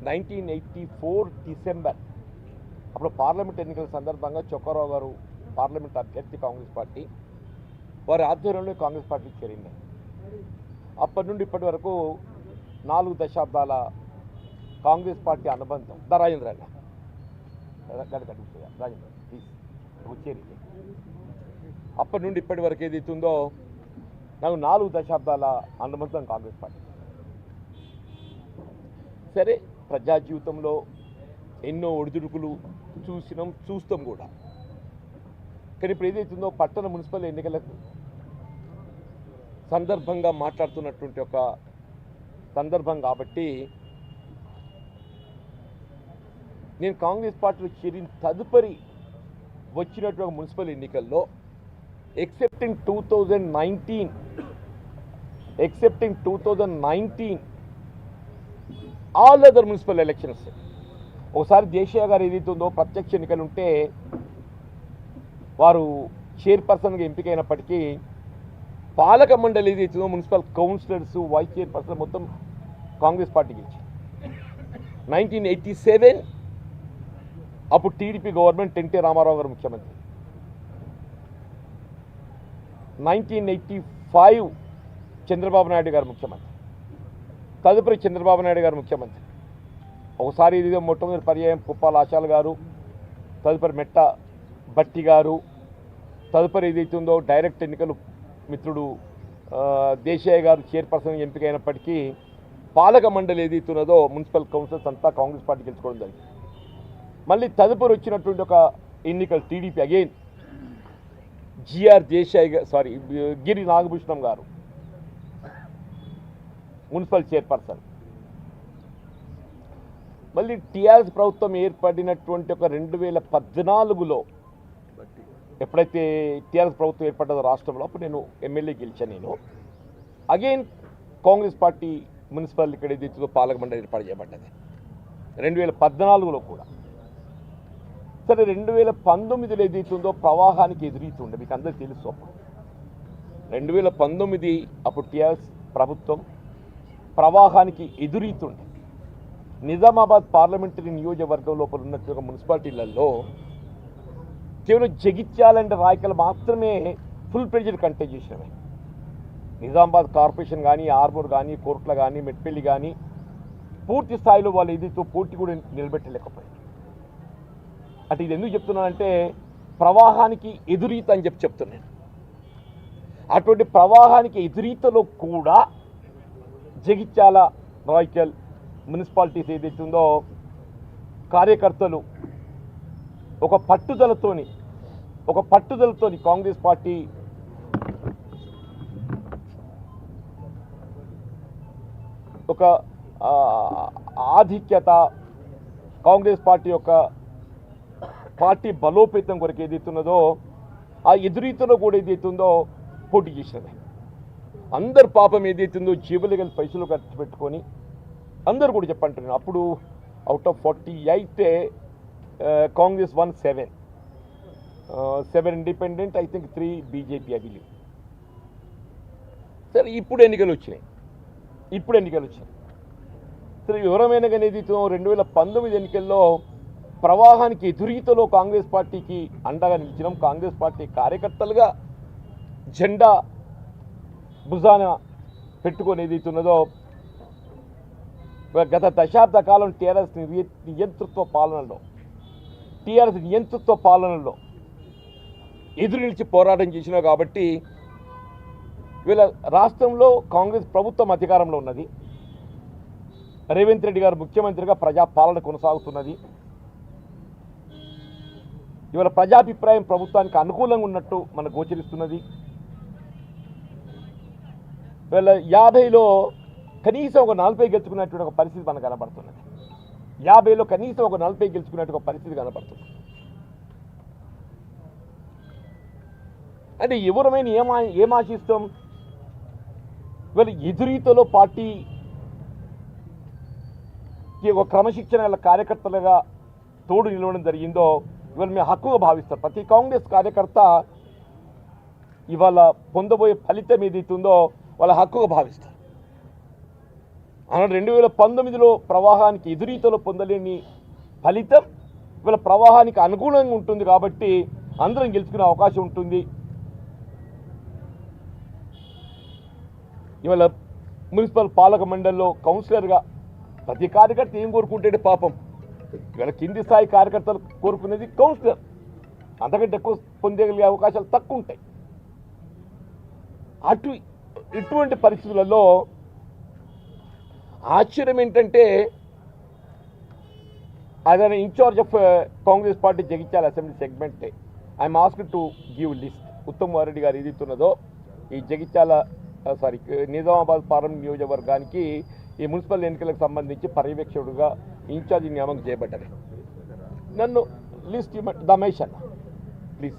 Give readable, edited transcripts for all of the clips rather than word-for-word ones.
1984 December అప్పుడు parliament ఎన్నికల సందర్భంగా చొక్కారావు గారు పార్లమెంట్ అభ్యర్థి కాంగ్రెస్ పార్టీ వారి ఆధ్వర్యంలో కాంగ్రెస్ పార్టీ చేరింది. అప్పటి నుండి ఇప్పటి వరకు 4 దశాబ్దాల కాంగ్రెస్ పార్టీ అనుబంధం రాజేంద్ర ప్లీజ్ అప్పటి నుండి ఇప్పటి వరకు ఏదైతుందో నాకు 4 దశాబ్దాల అనుబంధం కాంగ్రెస్ పార్టీ. సరే, ప్రజా జీవితంలో ఎన్నో ఒడిదుడుకులు చూస్తాం కూడా. కానీ ఇప్పుడు ఏదైతుందో పట్టణ మున్సిపల్ ఎన్నికలకు సందర్భంగా మాట్లాడుతున్నటువంటి ఒక సందర్భం కాబట్టి నేను కాంగ్రెస్ పార్టీలో చేరిన తదుపరి వచ్చినటువంటి మున్సిపల్ ఎన్నికల్లో excepting 2019 all other municipal elections ఒకసారి దేశయ్య గారు ఏదైతే ఉందో ప్రత్యక్ష ఎన్నికలు ఉంటే వారు చైర్పర్సన్గా ఎంపికైనప్పటికీ పాలక మండలి ఏదైతుందో మున్సిపల్ కౌన్సిలర్స్ వైస్ చైర్పర్సన్ మొత్తం కాంగ్రెస్ పార్టీ గెలిచింది. 1987 అప్పుడు టీడీపీ గవర్నమెంట్ ఎన్టీ రామారావు గారు ముఖ్యమంత్రి. 1985 చంద్రబాబు నాయుడు గారు ముఖ్యమంత్రి. తదుపరి చంద్రబాబు నాయుడు గారు ముఖ్యమంత్రి. ఒకసారి ఇది మొట్టమొదటి పర్యాయం కుప్పాల ఆశాల్ గారు, తదుపరి మెట్ట బట్టి గారు, తదుపరి ఏదైతుందో డైరెక్ట్ ఎన్నికలు మిత్రుడు దేశయ్య గారు చైర్పర్సన్ ఎంపికైనప్పటికీ పాలక మండలి ఏదైతున్నదో మున్సిపల్ కౌన్సిల్స్ అంతా కాంగ్రెస్ పార్టీ గెలుచుకోవడం జరిగింది. మళ్ళీ తదుపరి వచ్చినటువంటి ఒక ఎన్నికలు టీడీపీ అగైన్ జిఆర్ దేశాయ్ గిరి నాగభూషణం గారు మున్సిపల్ చైర్పర్సన్. మళ్ళీ టీఆర్ఎస్ ప్రభుత్వం ఏర్పడినటువంటి ఒక 2014లో ఎప్పుడైతే టీఆర్ఎస్ ప్రభుత్వం ఏర్పడ్డదో రాష్ట్రంలో అప్పుడు నేను ఎమ్మెల్యే గెలిచాను. నేను అగైన్ కాంగ్రెస్ పార్టీ మున్సిపల్ ఇక్కడ ఏదైతుందో పాలక మండలి ఏర్పాటు చేయబడ్డది 2014లో కూడా. సరే, 2019లో ఏదైతుందో ప్రవాహానికి ఎదురీతుండే మీకు అందరికీ తెలుసు. అప్పుడు 2019 అప్పుడు టీఆర్ఎస్ ప్రభుత్వం ప్రవాహానికి ఎదురీతుండే. నిజామాబాద్ పార్లమెంటరీ నియోజకవర్గం లోపల ఉన్నటువంటి మున్సిపాలిటీలలో కేవలం జగిత్యాల అండ్ రాయకల్ మాత్రమే ఫుల్ ప్రెజర్ కంటెస్ట్ చేసినవి. నిజామాబాద్ కార్పొరేషన్ కానీ, ఆర్మూర్ కానీ, కోర్ట్ల కానీ, మెట్పల్లి కానీ పూర్తి స్థాయిలో వాళ్ళు ఏదైతే పోటీ కూడా నిలబెట్టలేకపోయింది. అంటే ఇది ఎందుకు చెప్తున్నానంటే ప్రవాహానికి ఎదురీత అని చెప్తున్నాను. అటువంటి ప్రవాహానికి ఎదురీతలో కూడా జగిత్యాల రాయకల్ మున్సిపాలిటీస్ ఏదైతే ఉందో కార్యకర్తలు ఒక పట్టుదలతోని కాంగ్రెస్ పార్టీ ఒక ఆధిక్యత, కాంగ్రెస్ పార్టీ యొక్క పార్టీ బలోపేతం కొరకు ఏదైతున్నదో ఆ ఎదురీతలో కూడా ఏదైతుందో పోటీ చేసినది. అందరు పాపం ఏదైతుందో జేబులు పైసలు ఖర్చు పెట్టుకొని అందరు కూడా చెప్పంటున్నాను. అప్పుడు out of 48 Congress one 7 independent, I think 3 BJP I believe. సరే, ఇప్పుడు ఎన్నికలు వచ్చినాయి. సరే, వివరమైన కానీ ఏదైతే 2019 ఎన్నికల్లో ప్రవాహానికి ఎదురీతలో కాంగ్రెస్ పార్టీకి అండగా నిలిచినాం. కాంగ్రెస్ పార్టీ కార్యకర్తలుగా జెండా భుజాన పెట్టుకొని ఏదైతున్నదో గత దశాబ్ద కాలం టీఆర్ఎస్ నియంతృత్వ పాలనలో ఎదురు నిలిచి పోరాటం చేసినావు కాబట్టి వీళ్ళ రాష్ట్రంలో కాంగ్రెస్ ప్రభుత్వం అధికారంలో ఉన్నది. రేవంత్ రెడ్డి గారు ముఖ్యమంత్రిగా ప్రజాపాలన కొనసాగుతున్నది. ఇవాళ ప్రజాభిప్రాయం ప్రభుత్వానికి అనుకూలంగా ఉన్నట్టు మనకు గోచరిస్తున్నది. వీళ్ళ 50లో కనీసం ఒక 40 గెలుచుకున్నటువంటి ఒక పరిస్థితి మనకు కనబడుతున్నది. 50లో కనీసం ఒక 40 గెలుచుకున్నట్టు ఒక పరిస్థితి కనబడుతుంది. అంటే ఎవరమైనా ఏం ఆశిస్తాం? వీళ్ళు ఎదురీతలో పార్టీ ఒక క్రమశిక్షణ గల కార్యకర్తలుగా తోడు నిలవడం జరిగిందో ఇవాళ మేము హక్కుగా భావిస్తారు. ప్రతి కాంగ్రెస్ కార్యకర్త ఇవాళ పొందబోయే ఫలితం ఏదైతుందో వాళ్ళ హక్కుగా భావిస్తారు. ఆనాడు 2019లో ప్రవాహానికి ఎదురీతలో పొందలేని ఫలితం ఇవాళ ప్రవాహానికి అనుగుణంగా ఉంటుంది కాబట్టి అందరం గెలుచుకునే అవకాశం ఉంటుంది. ఇవాళ మున్సిపల్ పాలక మండలిలో కౌన్సిలర్గా ప్రతి కార్యకర్త ఏం కోరుకుంటే పాపం ఇవాళ కింది స్థాయి కార్యకర్తలు కోరుకునేది కౌన్సిలర్, అంతకంటే ఎక్కువ పొందగలిగే అవకాశాలు తక్కువ ఉంటాయి. ఇటువంటి పరిస్థితులలో ఆశ్చర్యం ఏంటంటే అదన in-charge of Congress party Jagtial assembly segment I'm asked to give list. Uttam Kumar Reddy garu ఏదైతున్నదో ఈ జగిత్యాల నిజామాబాద్ పార్లమెంట్ నియోజకవర్గానికి ఈ మున్సిపల్ ఎన్నికలకు సంబంధించి పర్యవేక్షకుడుగా ఇన్ఛార్జి నియామకం చేయబడ్డారు. నన్ను లిస్ట్ దమేష్ అన్న ప్లీజ్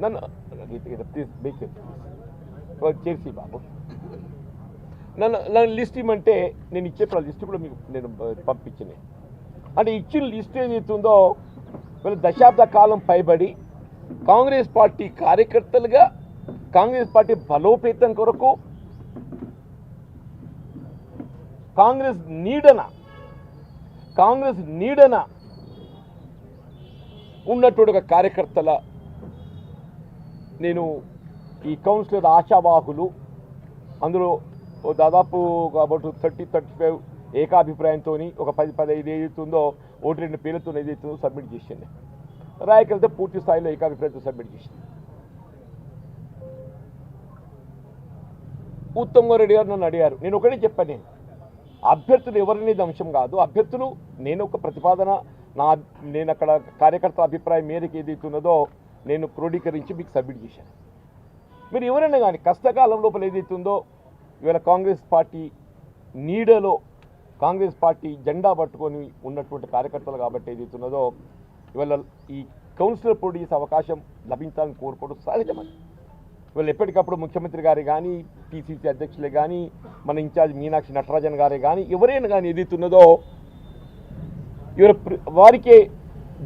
నన్ను ప్లీజ్ బేక్ చేసి బాబు నన్ను లిస్ట్ ఇవ్వమంటే నేను ఇచ్చే లిస్ట్ కూడా మీకు నేను పంపించింది. అంటే ఇచ్చిన లిస్ట్ ఏదైతుందో వీళ్ళు దశాబ్ద కాలం పైబడి కాంగ్రెస్ పార్టీ కార్యకర్తలుగా కాంగ్రెస్ పార్టీ బలోపేతం కొరకు కాంగ్రెస్ నీడన ఉన్నటువంటి ఒక కార్యకర్తల నేను ఈ కౌన్సిలర్ ఆశావాహులు అందులో దాదాపు అబౌట్ 30-35 ఏకాభిప్రాయంతో ఒక 10-15 ఏదైతుందో 1-2 పేర్లతో ఏదైతుందో సబ్మిట్ చేసింది. రాయకలితే పూర్తి స్థాయిలో ఏకాభిప్రాయంతో సబ్మిట్ చేసింది. ఉత్తమ్ కుమార్ రెడ్డి గారు నన్ను అడిగారు. నేను ఒకటే చెప్పాను, నేను అభ్యర్థులు ఎవరనేది అంశం కాదు, అభ్యర్థులు నేను ఒక ప్రతిపాదన నేను అక్కడ కార్యకర్త అభిప్రాయం మేరకు ఏదైతున్నదో నేను క్రోడీకరించి మీకు సబ్మిట్ చేశాను. మీరు ఎవరైనా కానీ కష్టకాలం లోపల ఏదైతుందో ఇవాళ కాంగ్రెస్ పార్టీ నీడలో కాంగ్రెస్ పార్టీ జెండా పట్టుకొని ఉన్నటువంటి కార్యకర్తలు కాబట్టి ఏదైతున్నదో ఇవాళ ఈ కౌన్సిలర్ పోటీ చేసే అవకాశం లభించాలని కోరుకోవడం సహజమని. ఇవాళ ఎప్పటికప్పుడు ముఖ్యమంత్రి గారే కానీ పిసిసి అధ్యక్షులే కానీ మన ఇన్ఛార్జ్ మీనాక్షి నటరాజన్ గారే కానీ ఎవరైనా కానీ ఏదైతున్నదో ఇవాళ వారికే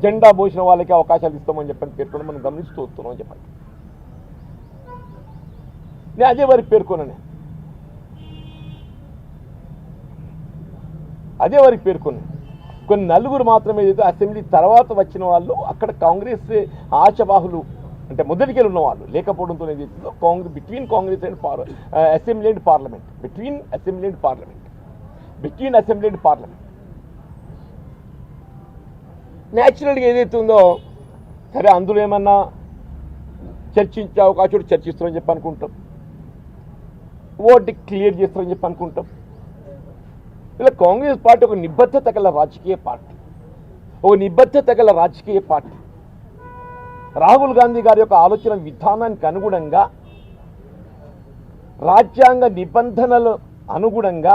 జెండా పోసిన వాళ్ళకి అవకాశాలు ఇస్తామని చెప్పని పేర్కొని మనం గమనిస్తూ వస్తున్నామని చెప్పండి. నేను అదే వారికి పేర్కొన్నాను, అదే వారికి పేర్కొన్నాను. కొన్ని నలుగురు మాత్రమే ఏదైతే అసెంబ్లీ తర్వాత వచ్చిన వాళ్ళు అక్కడ కాంగ్రెస్ ఆశావాహులు అంటే మొదటికెళ్ళి ఉన్న వాళ్ళు లేకపోవడంతో ఏదైతుందో between Congress and assembly and parliament between assembly and parliament న్యాచురల్గా ఏదైతుందో సరే అందులో ఏమన్నా చర్చించే అవకాశం చర్చిస్తారని చెప్పి అనుకుంటాం, ఓటు క్లియర్ చేస్తారని చెప్పి అనుకుంటాం. ఇలా కాంగ్రెస్ పార్టీ ఒక నిబద్ధత గల రాజకీయ పార్టీ, రాహుల్ గాంధీ గారి యొక్క ఆలోచన విధానానికి అనుగుణంగా రాజ్యాంగ నిబంధనలు అనుగుణంగా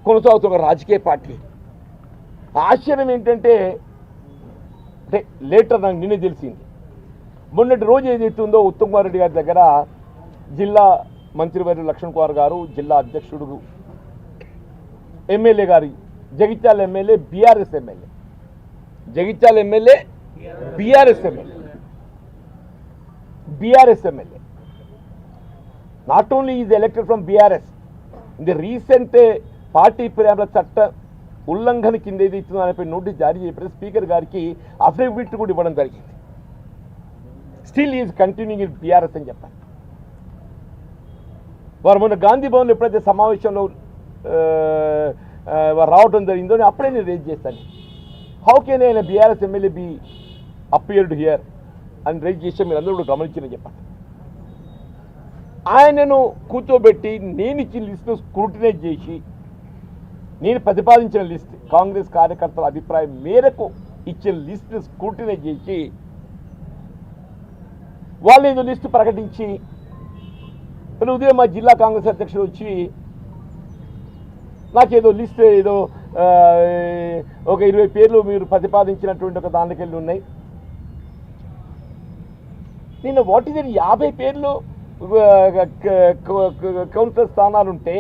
కొనసాగుతున్న రాజకీయ పార్టీ. ఆశ్చర్యం ఏంటంటే అంటే లేటర్ నాకు నిన్నే తెలిసింది, మొన్నటి రోజు ఏదైతుందో ఉత్తమ్ కుమార్ రెడ్డి గారి దగ్గర జిల్లా మంత్రివర్యులు లక్ష్మణ్ కుమార్ గారు జిల్లా అధ్యక్షుడు ఎమ్మెల్యే గారి Jagtial MLA BRS MLA not only is elected from BRS in the recent party ఫిర్యాదుల చట్ట ఉల్లంఘన కింద ఏది ఇస్తుందో అనే నోటీస్ జారీ చేయబడి స్పీకర్ గారికి అఫిడవిట్ కూడా ఇవ్వడం జరిగింది. Still is continuing in BRS అని చెప్పాలి. వారు మొన్న గాంధీ భవన్లో ఎప్పుడైతే సమావేశంలో రావడం జరిగిందో నేను అప్పుడే నేను రేజ్ చేస్తాను, హౌ కెన్ ఆయన BRS MLA be appeared here అని రేజ్ చేస్తే మీరు అందరూ కూడా గమనించిన చెప్పండి. ఆయనను కూర్చోబెట్టి నేను ఇచ్చిన లిస్టును స్క్రూటినైజ్ చేసి నేను ప్రతిపాదించిన లిస్ట్ కాంగ్రెస్ కార్యకర్తల అభిప్రాయం మేరకు ఇచ్చిన లిస్టును స్క్రూటినైజ్ చేసి వాళ్ళు ఏదో లిస్టు ప్రకటించి ఉదయం మా జిల్లా కాంగ్రెస్ అధ్యక్షుడు వచ్చి నాకేదో లిస్ట్ ఏదో ఒక 20 పేర్లు మీరు ప్రతిపాదించినటువంటి ఒక దానికెళ్ళి ఉన్నాయి. నిన్న వాట్ ఈజ్ 50 పేర్లు కౌన్సిలర్ స్థానాలుంటే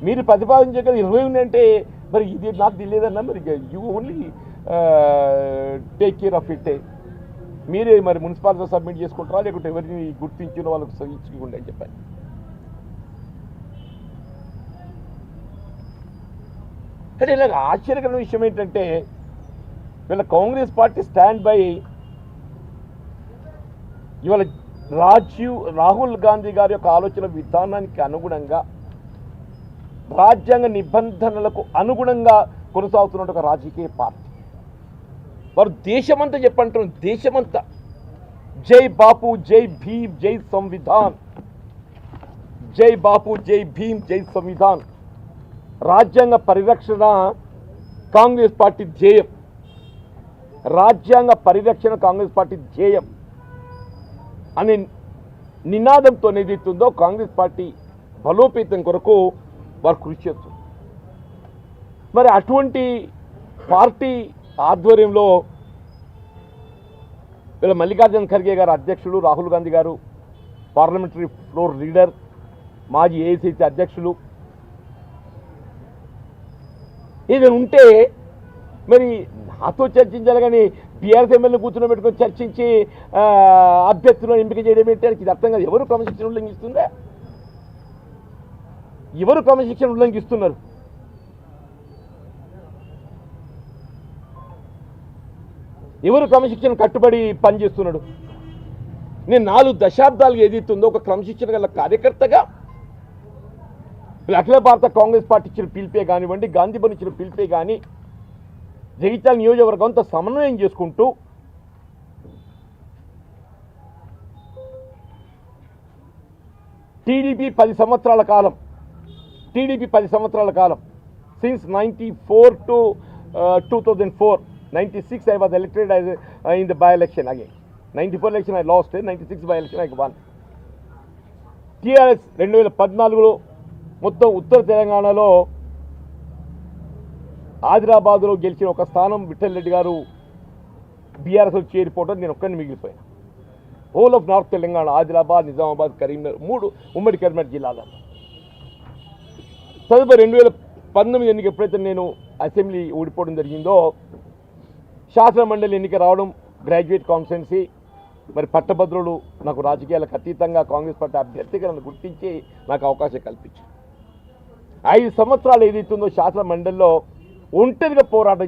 మీరు ప్రతిపాదించగల 20 ఉన్నాయంటే మరి ఇది నాకు తెలియదన్నా, మరి you only take care of it. మీరే మరి మున్సిపాలిటీలో సబ్మిట్ చేసుకుంటారా లేకుంటే ఎవరిని గుర్తించిన వాళ్ళకి ఇచ్చుకుంటే అని చెప్పాను. అంటే ఇలా ఆశ్చర్యకరమైన విషయం ఏంటంటే వీళ్ళ కాంగ్రెస్ పార్టీ స్టాండ్ బై ఇవాళ రాహుల్ గాంధీ గారి యొక్క ఆలోచన విధానానికి అనుగుణంగా రాజ్యాంగ నిబంధనలకు అనుగుణంగా కొనసాగుతున్న ఒక రాజకీయ పార్టీ. వారు దేశమంతా చెప్పంటున్నారు, దేశమంతా జై బాపు, జై భీమ్, జై సంవిధాన్, జై బాపు, జై భీమ్, జై సంవిధాన్. రాజ్యాంగ పరిరక్షణ కాంగ్రెస్ పార్టీ ధ్యేయం, రాజ్యాంగ పరిరక్షణ కాంగ్రెస్ పార్టీ ధ్యేయం అనే నినాదంతో ఏదైతుందో కాంగ్రెస్ పార్టీ బలోపేతం కొరకు వారు కృషి చేస్తారు. మరి అటువంటి పార్టీ ఆధ్వర్యంలో వీళ్ళ మల్లికార్జున ఖర్గే గారు అధ్యక్షులు, రాహుల్ గాంధీ గారు పార్లమెంటరీ ఫ్లోర్ లీడర్, మాజీ ఏఐసిసి అధ్యక్షులు, ఏదైనా ఉంటే మరి నాతో చర్చించాలి కానీ బీఆర్ఎస్ ఎమ్మెల్యే కూర్చుని పెట్టుకొని చర్చించి అభ్యర్థులను ఎంపిక చేయడం ఏంటి ఇది అర్థం కాదు. ఎవరు క్రమశిక్షణ ఉల్లంఘిస్తుందా? ఎవరు క్రమశిక్షణ ఉల్లంఘిస్తున్నారు? ఎవరు క్రమశిక్షణ కట్టుబడి పనిచేస్తున్నాడు? నేను 4 దశాబ్దాలు ఏదైతుందో ఒక క్రమశిక్షణ గల కార్యకర్తగా అఖిల భారత కాంగ్రెస్ పార్టీ ఇచ్చిన పిలిపే కానివ్వండి, గాంధీ భవన్ ఇచ్చిన పిలిపే కానీ జగిత్యాల నియోజకవర్గంతో సమన్వయం చేసుకుంటూ టీడీపీ 10 సంవత్సరాల కాలం since 94 to 2004, 96 I was elected as in the by-election again. 94 election I lost, 96 by-election I won. TRS 2014లో మొత్తం ఉత్తర తెలంగాణలో ఆదిలాబాద్లో గెలిచిన ఒక స్థానం విఠల్ రెడ్డి గారు బీఆర్ఎస్లో చేరిపోవడం నేను ఒక్కరిని మిగిలిపోయాను. Whole of north Telangana, Adilabad, Nizamabad, Karimnagar 3 ఉమ్మడి కరీంనగర్ జిల్లాలలో. తదుపరి 2019 ఎన్నిక ఎప్పుడైతే నేను అసెంబ్లీ ఓడిపోవడం జరిగిందో శాసన మండలి ఎన్నిక రావడం, గ్రాడ్యుయేట్ కాన్స్టిట్యున్సీ, మరి పట్టభద్రులు నాకు రాజకీయాలకు అతీతంగా కాంగ్రెస్ పార్టీ అభ్యర్థిగా నన్ను గుర్తించి నాకు అవకాశం కల్పించారు. 5 సంవత్సరాలు ఏదైతుందో శాసన మండలిలో ఒంటరిగా పోరాటం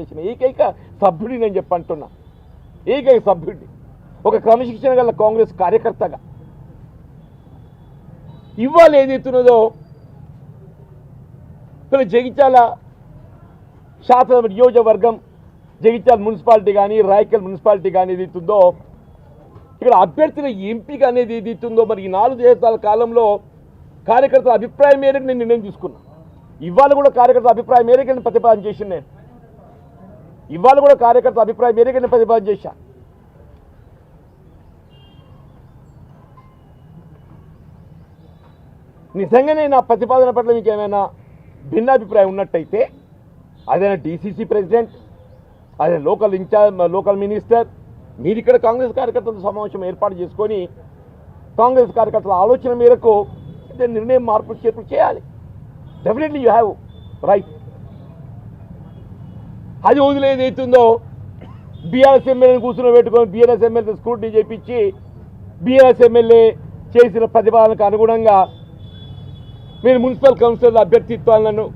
చేసిన ఏకైక సభ్యుడి నేను చెప్పంటున్నా, ఏకైక సభ్యుడిని, ఒక క్రమశిక్షణ గల కాంగ్రెస్ కార్యకర్తగా. ఇవాళ ఏదైతున్నదో జగిత్యాల శాసన నియోజకవర్గం, జగిత్యాల మున్సిపాలిటీ కానీ, రాయకల్ మున్సిపాలిటీ కానీ ఏదైతుందో ఇక్కడ అభ్యర్థుల ఎంపిక అనేది ఏదైతుందో మరి ఈ 4 దశాబ్దాల కాలంలో కార్యకర్తల అభిప్రాయం మేరకు నేను నిర్ణయం తీసుకున్నా. ఇవాళ కూడా కార్యకర్తల అభిప్రాయం మేరకు నేను ప్రతిపాదన చేశాను. నిజంగానే నా ప్రతిపాదన పట్ల మీకు ఏమైనా భిన్నాభిప్రాయం ఉన్నట్టయితే అదైనా డీసీసీ ప్రెసిడెంట్, అదే లోకల్ మినిస్టర్, మీరు ఇక్కడ కాంగ్రెస్ కార్యకర్తల సమావేశం ఏర్పాటు చేసుకొని కాంగ్రెస్ కార్యకర్తల ఆలోచన మేరకు నిర్ణయం మార్పు చేర్పులు చేయాలి. Definitely you have right. అది వదిలేదు అవుతుందో బీఆర్ఎస్ ఎమ్మెల్యేని కూర్చుని పెట్టుకొని బీఆర్ఎస్ ఎమ్మెల్యే స్క్రూటినీ చేయించి బీఆర్ఎస్ ఎమ్మెల్యే చేసిన ప్రతిపాదనకు అనుగుణంగా మీరు మున్సిపల్ కౌన్సిలర్ అభ్యర్థిత్వాలను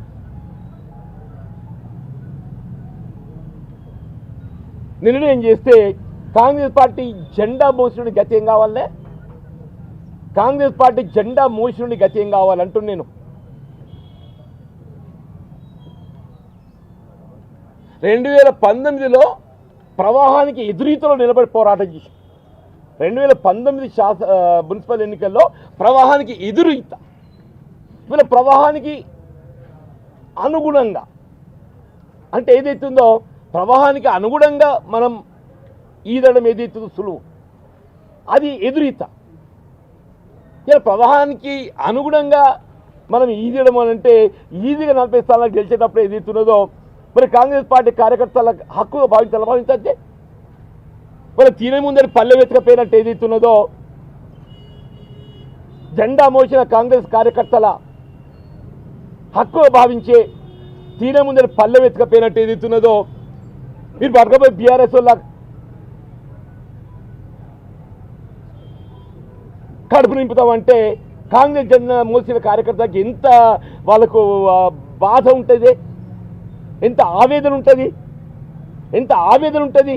నిర్ణయం చేస్తే కాంగ్రెస్ పార్టీ జెండా మోసినుడి గతి ఏం కావాలనే? కాంగ్రెస్ పార్టీ జెండా మోసినుడి గతి ఏం కావాలంటూ నేను 2019లో ప్రవాహానికి ఎదురీతలో నిలబడి పోరాటం చేసి 2019 మున్సిపల్ ఎన్నికల్లో ప్రవాహానికి ఎదురీత, వీళ్ళ ప్రవాహానికి అనుగుణంగా అంటే ఏదైతుందో ప్రవాహానికి అనుగుణంగా మనం ఈదడం ఏదైతుందో సులువు, అది ఎదురీత. ఇలా ప్రవాహానికి అనుగుణంగా మనం ఈదడం అని అంటే ఈజీగా 40 స్థానాలకు గెలిచేటప్పుడు ఏదైతున్నదో మరి కాంగ్రెస్ పార్టీ కార్యకర్తల హక్కుగా భావించే మరి తినే ముందరి పల్లె వెతకపోయినట్టు ఏదైతున్నదో జెండా మోసిన కాంగ్రెస్ కార్యకర్తల హక్కుగా భావించే తినే ముందరి పల్లె వెతకపోయినట్టు ఏదైతున్నదో మీరు పడకపోయి బీఆర్ఎస్ వల్ల కడుపు నింపుతామంటే కాంగ్రెస్ జెండా మోసిన కార్యకర్తకి ఎంత వాళ్ళకు బాధ ఉంటుంది, ఎంత ఆవేదన ఉంటుంది, ఎంత ఆవేదన ఉంటుంది.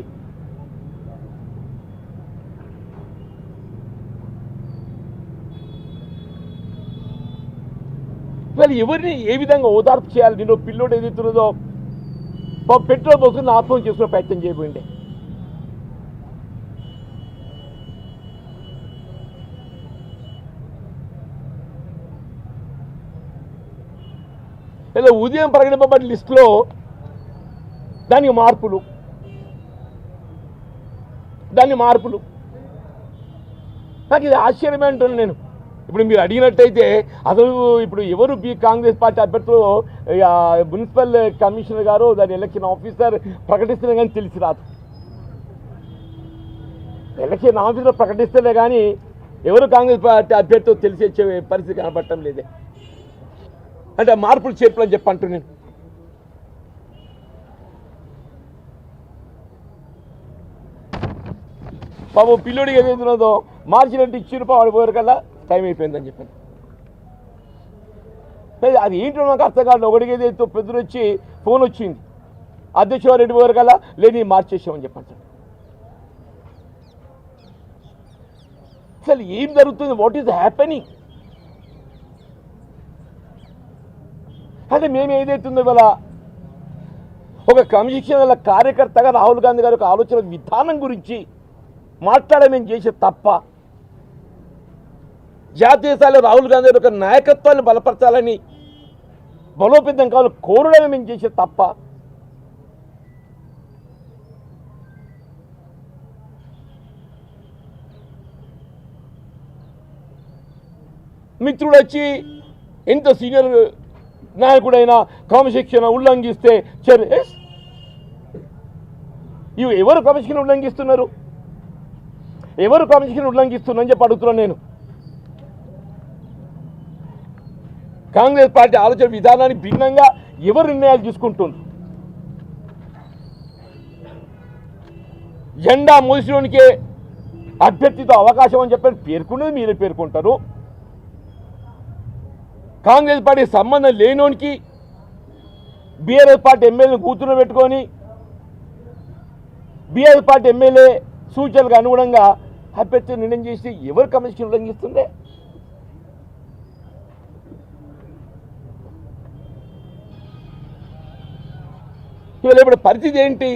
ఇవాళ ఎవరిని ఏ విధంగా ఓదార్పు చేయాలి? నేను పిల్లోడు ఏదైతున్నదో పెట్రోల్ పోసుకుని ఆత్మహత్య చేసుకునే ప్రయత్నం చేయబోయిండే. ఇలా ఉదయం ప్రకటింపబడిన లిస్టులో దానికి మార్పులు నాకు ఇది ఆశ్చర్యమే అంటున్నాను నేను. ఇప్పుడు మీరు అడిగినట్టయితే అసలు ఇప్పుడు ఎవరు కాంగ్రెస్ పార్టీ అభ్యర్థులు మున్సిపల్ కమిషనర్ గారు దాని ఎలక్షన్ ఆఫీసర్ ప్రకటిస్తేనే కానీ తెలిసి రాదు. ఎలక్షన్ ఆఫీసర్ ప్రకటిస్తేనే కానీ ఎవరు కాంగ్రెస్ పార్టీ అభ్యర్థులు తెలిసి వచ్చే పరిస్థితి కనపడటం లేదే. అంటే మార్పులు చేర్పులు అని చెప్పంటూ నేను పాపం పిల్లోడికి ఏదైతున్నదో మార్చినట్టు ఇచ్చిన వాడు పోయారు కల్లా టైం అయిపోయిందని చెప్పాను. అది ఏంటో నాకు అర్థం కాదు. ఒకటికి ఏదైతే పెద్దలు వచ్చి ఫోన్ వచ్చింది, అధ్యక్షుడు రెడ్డి పోయారు కల్లా లేని మార్చేసామని చెప్పండి. అసలు ఏం జరుగుతుంది? What is happening? అంటే మేము ఏదైతుందో ఇవాళ ఒక క్రమశిక్షణ కార్యకర్తగా రాహుల్ గాంధీ గారి ఒక ఆలోచన విధానం గురించి మాట్లాడమేం చేసే తప్ప, జాతీయ స్థాయిలో రాహుల్ గాంధీ గారి యొక్క నాయకత్వాన్ని బలపరచాలని బలోపేతం కావాలని కోరడమే మేము చేసే తప్ప, మిత్రుడు వచ్చి ఎంత సీనియర్ నాయకుడైనా క్రమశిక్షణ ఉల్లంఘిస్తే ఇవి ఎవరు క్రమశిక్షణ ఉల్లంఘిస్తున్నారు? ఎవరు క్రమశిక్షణ ఉల్లంఘిస్తున్నారని చెప్పి అడుగుతున్నాను నేను. కాంగ్రెస్ పార్టీ ఆలోచన విధానానికి భిన్నంగా ఎవరు నిర్ణయాలు తీసుకుంటున్నారు? జెండా మోసినోనికే అభ్యర్థితో అవకాశం అని చెప్పి పేర్కొన్నది మీరే పేర్కొంటారు. కాంగ్రెస్ పార్టీ సంబంధం లేనోనికి బీఆర్ఎస్ పార్టీ ఎమ్మెల్యేని కూతురు పెట్టుకొని బీఆర్ఎస్ పార్టీ ఎమ్మెల్యే సూచనలకు అనుగుణంగా అభ్యర్థి నిర్ణయం చేసి ఎవరు కమిషన్ ఉల్లంఘిస్తుండే? ఇవాళ ఇప్పుడు పరిస్థితి ఏంటి?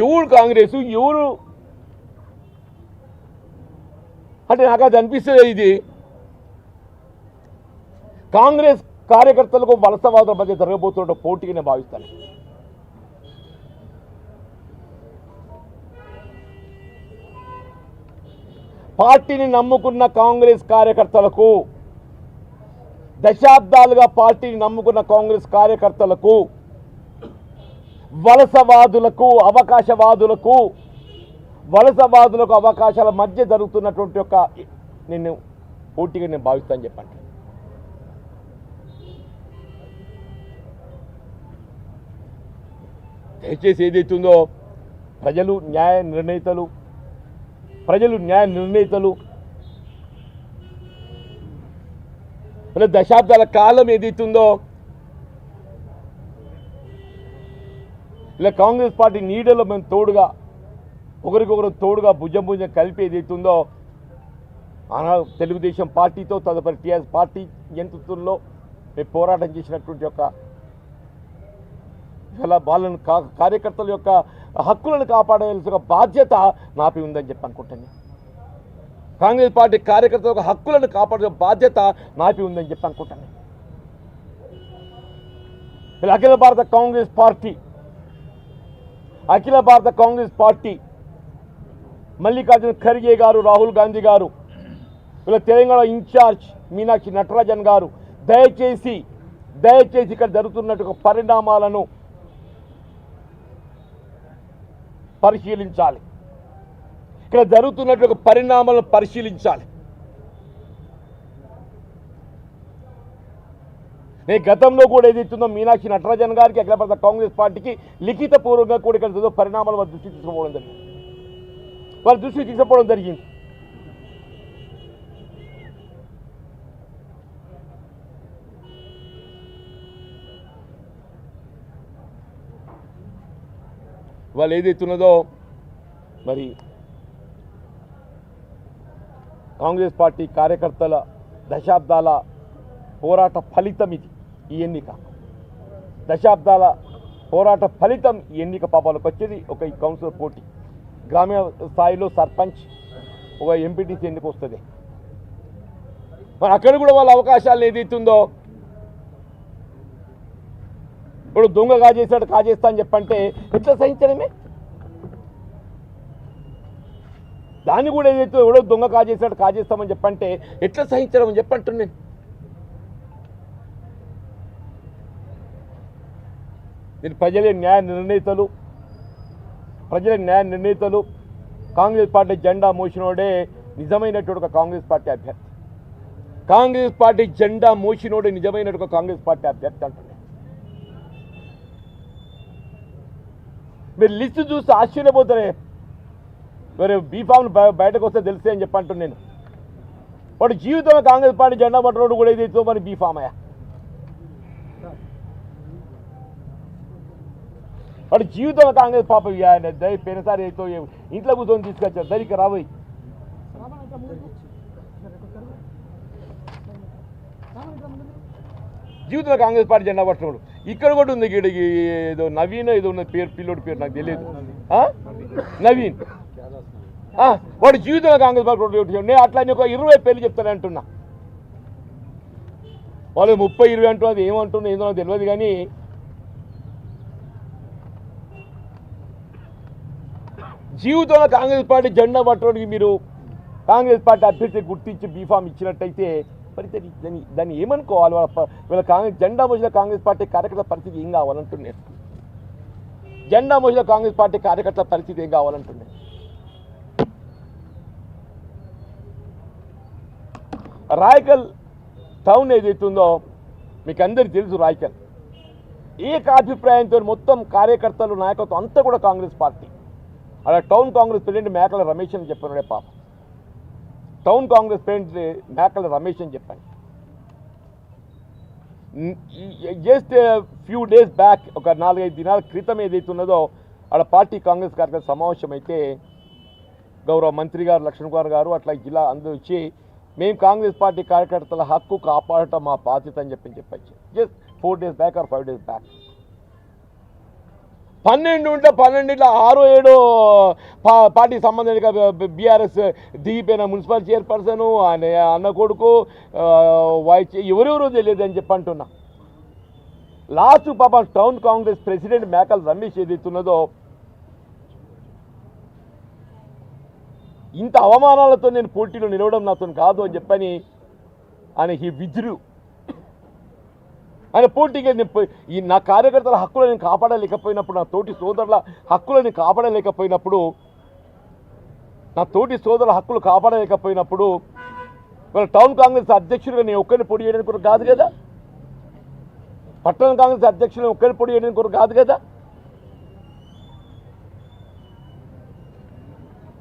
ఎవరు కాంగ్రెస్, ఎవరు అంటే నాకు అది అనిపిస్తుంది. ఇది కాంగ్రెస్ కార్యకర్తలకు వలసవాదుల మధ్య జరగబోతున్న పోటీగా నేను భావిస్తాను. పార్టీని నమ్ముకున్న కాంగ్రెస్ కార్యకర్తలకు, దశాబ్దాలుగా పార్టీని నమ్ముకున్న కాంగ్రెస్ కార్యకర్తలకు, వలసవాదులకు అవకాశాల మధ్య జరుగుతున్నటువంటి ఒక నేను పోటీగా నేను భావిస్తాను చెప్పండి. దయచేసి ఏదైతుందో ప్రజలు న్యాయ నిర్ణేతలు దశాబ్దాల కాలం ఏదైతుందో ఇలా కాంగ్రెస్ పార్టీ నీడలో మేము తోడుగా ఒకరికొకరు తోడుగా భుజం కలిపి ఏదైతుందో తెలుగుదేశం పార్టీతో తదుపరి టీఆర్ఎస్ పార్టీ నేతృత్వంలో మేము పోరాటం చేసినటువంటి యొక్క ఇలా వాళ్ళను కార్యకర్తల యొక్క హక్కులను కాపాడాల్సిన బాధ్యత నాపై ఉందని చెప్పి అనుకుంటాను. కాంగ్రెస్ పార్టీ కార్యకర్తల యొక్క హక్కులను కాపాడే బాధ్యత నాపై ఉందని చెప్పి అనుకుంటాను. ఇలా అఖిల భారత కాంగ్రెస్ పార్టీ మల్లికార్జున ఖర్గే గారు, రాహుల్ గాంధీ గారు, ఇలా తెలంగాణ ఇన్ఛార్జ్ మీనాక్షి నటరాజన్ గారు దయచేసి ఇక్కడ జరుగుతున్నట్టు పరిణామాలను పరిశీలించాలి. ఇక్కడ జరుగుతున్నటువంటి పరిణామాలను పరిశీలించాలి. నేను గతంలో కూడా ఏదైతుందో మీనాక్షి నటరాజన్ గారికి అఖిల భారత కాంగ్రెస్ పార్టీకి లిఖితపూర్వకంగా కూడా ఇక్కడ పరిణామాలు వారి దృష్టికి తీసుకుపోవడం జరిగింది. వాళ్ళు ఏదైతున్నదో మరి కాంగ్రెస్ పార్టీ కార్యకర్తల దశాబ్దాల పోరాట ఫలితం ఇది. ఈ ఎన్నిక దశాబ్దాల పోరాట ఫలితం ఈ ఎన్నిక పాపాలకు వచ్చేది ఒక ఈ కౌన్సిలర్ పోటీ. గ్రామీణ స్థాయిలో సర్పంచ్, ఒక ఎంపీటీసీ ఎన్నిక వస్తుంది. మరి అక్కడ కూడా వాళ్ళ అవకాశాలు ఏదైతుందో ఇప్పుడు దొంగ కాజేస్తాడు కాజేస్తా అని చెప్పంటే ఎట్లా సహించడమే? దాన్ని కూడా ఏదైతే ఎవడో దొంగ కాజేస్తాడు కాజేస్తామని చెప్పంటే ఎట్లా సహించడం అని చెప్పంటున్నాను. దీని ప్రజలే న్యాయ నిర్ణేతలు కాంగ్రెస్ పార్టీ జెండా మోసినోడే నిజమైనటువంటి ఒక కాంగ్రెస్ పార్టీ అభ్యర్థి. కాంగ్రెస్ పార్టీ జెండా మోసినోడే నిజమైనటువంటి కాంగ్రెస్ పార్టీ అభ్యర్థి అంటున్నాను. మీరు లిస్టు చూస్తే ఆశ్చర్యపోతారే. మరి బీఫామ్లు బయటకు వస్తే తెలిసే అని చెప్పంటున్నాను నేను. వాడు జీవితంలో కాంగ్రెస్ పార్టీ జెండా పట్టడం కూడా ఏదైతే మరి బీఫామ్ అయ్యా. వాడు జీవితంలో కాంగ్రెస్ పాప పెనసారి అయితే ఇంట్లో కూర్చొని తీసుకొచ్చారు. దరికి రాబోయి జీవితంలో కాంగ్రెస్ పార్టీ జెండా పట్టడం ఇక్కడ కూడా ఉంది. ఏదో నవీన్ ఏదో ఉన్న పేరు, పిల్లోడి పేరు నాకు తెలియదు. నవీన్ వాడు జీవితంలో కాంగ్రెస్ పార్టీ నేను అట్లా ఒక 20 పేర్లు చెప్తాను అంటున్నా. వాళ్ళు 30-20 అంటున్నది ఏమంటున్నా ఏదో నాకు తెలియదు. కానీ జీవితంలో కాంగ్రెస్ పార్టీ జెండా పట్టడానికి మీరు కాంగ్రెస్ పార్టీ అభ్యర్థి గుర్తించి బీఫామ్ ఇచ్చినట్టయితే మరి దాన్ని ఏమనుకోవాలి? వీళ్ళ కాంగ్రెస్ జెండా మోసిన కాంగ్రెస్ పార్టీ కార్యకర్తల పరిస్థితి ఏం కావాలంటున్నాను. జెండా మోసిన కాంగ్రెస్ పార్టీ కార్యకర్తల పరిస్థితి ఏం కావాలంటున్నాను. రాయకల్ టౌన్ ఏదైతుందో మీకు అందరికీ తెలుసు. రాయకల్ ఏకాభిప్రాయంతో మొత్తం కార్యకర్తలు నాయకత్వం అంతా కూడా కాంగ్రెస్ పార్టీ. అలా టౌన్ కాంగ్రెస్ ప్రెసిడెంట్ మేకల రమేష్ అని చెప్పాను. పాప టౌన్ కాంగ్రెస్ ప్రెసిడెంట్ మేకల రమేష్ అని చెప్పాను. జస్ట్ ఫ్యూ డేస్ బ్యాక్ ఒక 4-5 దినాల క్రితం ఏదైతున్నదో ఆడ పార్టీ కాంగ్రెస్ కార్యకర్త సమావేశం అయితే గౌరవ మంత్రి గారు లక్ష్మణ్ కుమార్ గారు అట్లా జిల్లా అందరూ వచ్చి మేము కాంగ్రెస్ పార్టీ కార్యకర్తల హక్కు కాపాడటం మా బాధ్యత అని చెప్పచ్చు. Just 4 days back or 5 days back. 12 ఉంటే 12 6-7 పార్టీకి సంబంధించిన బీఆర్ఎస్ దిగిపోయిన మున్సిపల్ చైర్పర్సన్ అన్న కొడుకు ఎవరెవరో తెలియదు అని చెప్పి అంటున్నా. లాస్ట్ పాప టౌన్ కాంగ్రెస్ ప్రెసిడెంట్ మేకల రమేష్ ఏదైతున్నదో ఇంత అవమానాలతో నేను పోటీలో నిలవడం నాతో కాదు అని చెప్పని ఆయన హీ విజ్రు. ఆయన పోటీకి ఈ నా కార్యకర్తల హక్కులను కాపాడలేకపోయినప్పుడు, నా తోటి సోదరుల హక్కులను కాపాడలేకపోయినప్పుడు, నా తోటి సోదరుల హక్కులు కాపాడలేకపోయినప్పుడు వాళ్ళ టౌన్ కాంగ్రెస్ అధ్యక్షుడిగా నేను ఒక్కరిని పొడి చేయడానికి కొరకు కాదు కదా. పట్టణ కాంగ్రెస్ అధ్యక్షుడిని ఒక్కరిని పొడి చేయడానికి కొరకు కాదు కదా.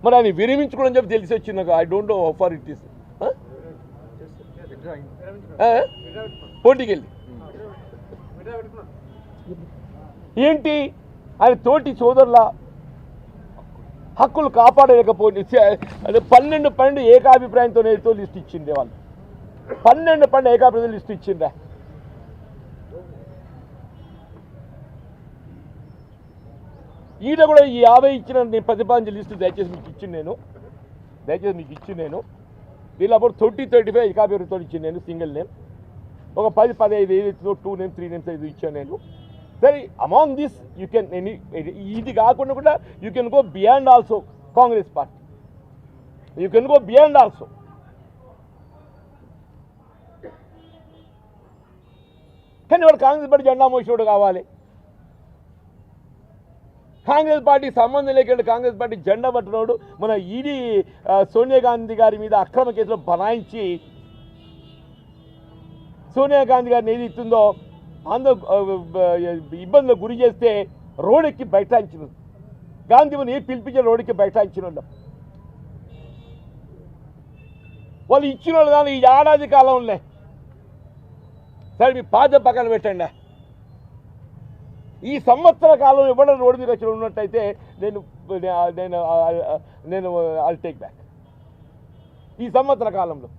మరి ఆయన విరమించుకోవడం చెప్పి తెలిసి వచ్చింది నాకు. I don't know how far it is. పోటీకి వెళ్ళి ఏంటి ఆయన తోటి సోదరుల హక్కులు కాపాడలేకపోతే 12 ఏకాభిప్రాయంతో ఏదో లిస్ట్ ఇచ్చిండే వాళ్ళు. 12 ఏకాభిప్రాయం లిస్ట్ ఇచ్చిండ్రా. ఈడ కూడా ఈ 50 ఇచ్చిన నేను ప్రతిపాదించిన లిస్టు దయచేసి మీకు ఇచ్చి నేను వీళ్ళు అప్పుడు 30-35 ఏకాభిప్రాయంతో ఇచ్చింది నేను. సింగిల్ నేమ్ ఒక 10-15 ఏదైతుందో 2 names 3 names ఇది ఇచ్చాను నేను. సరే అమాంగ్ దిస్ యూ కెన్ ఇది కాకుండా కూడా you can go beyond also Congress party. You can go beyond also. కానీ వాడు కాంగ్రెస్ పార్టీ జెండా మోసేవాడు కావాలి. కాంగ్రెస్ పార్టీ సంబంధం లేకుండా కాంగ్రెస్ పార్టీ జెండా పట్టినోడు మన ఈడీ సోనియా గాంధీ గారి మీద అక్రమ కేసులో బనాయించి సోనియా గాంధీ గారిని ఏది ఇస్తుందో ఇబ్బందులకు గురి చేస్తే రోడ్డెక్కి బైఠాయించిన గాంధీని పిలిపించిన రోడ్డుకి బైఠాయించిన వాళ్ళు ఇచ్చిన వాళ్ళు దాన్ని ఈ ఏడాది కాలంలో సరే మీ పాద పక్కన పెట్టండి. ఈ సంవత్సర కాలం ఎవరైనా రోడ్డు మీద వచ్చి ఉన్నట్టయితే నేను నేను నేను ఐ టేక్ బ్యాక్. ఈ సంవత్సర కాలంలో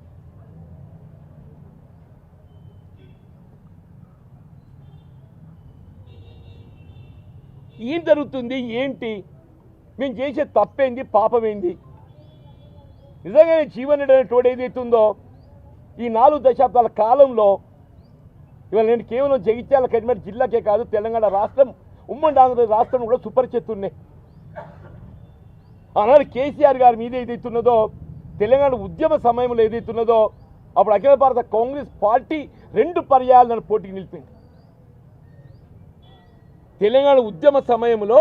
ఏం జరుగుతుంది, ఏంటి, మేము చేసే తప్పేంది, పాపమేంది? నిజంగా జీవన్ రెడ్డి అనే తోడు ఏదైతుందో ఈ 4 దశాబ్దాల కాలంలో ఇవాళ నేను కేవలం జగిత్యాల కరీంనగర్ జిల్లాకే కాదు, తెలంగాణ రాష్ట్రం, ఉమ్మడి ఆంధ్రప్రదేశ్ రాష్ట్రం కూడా సుపరిచితున్నాయి. ఆనాడు కేసీఆర్ గారి మీద ఏదైతున్నదో, తెలంగాణ ఉద్యమ సమయంలో ఏదైతున్నదో, అప్పుడు అఖిల భారత కాంగ్రెస్ పార్టీ 2 పర్యాయాలు నన్ను పోటీకి నిలిపింది. తెలంగాణ ఉద్యమ సమయంలో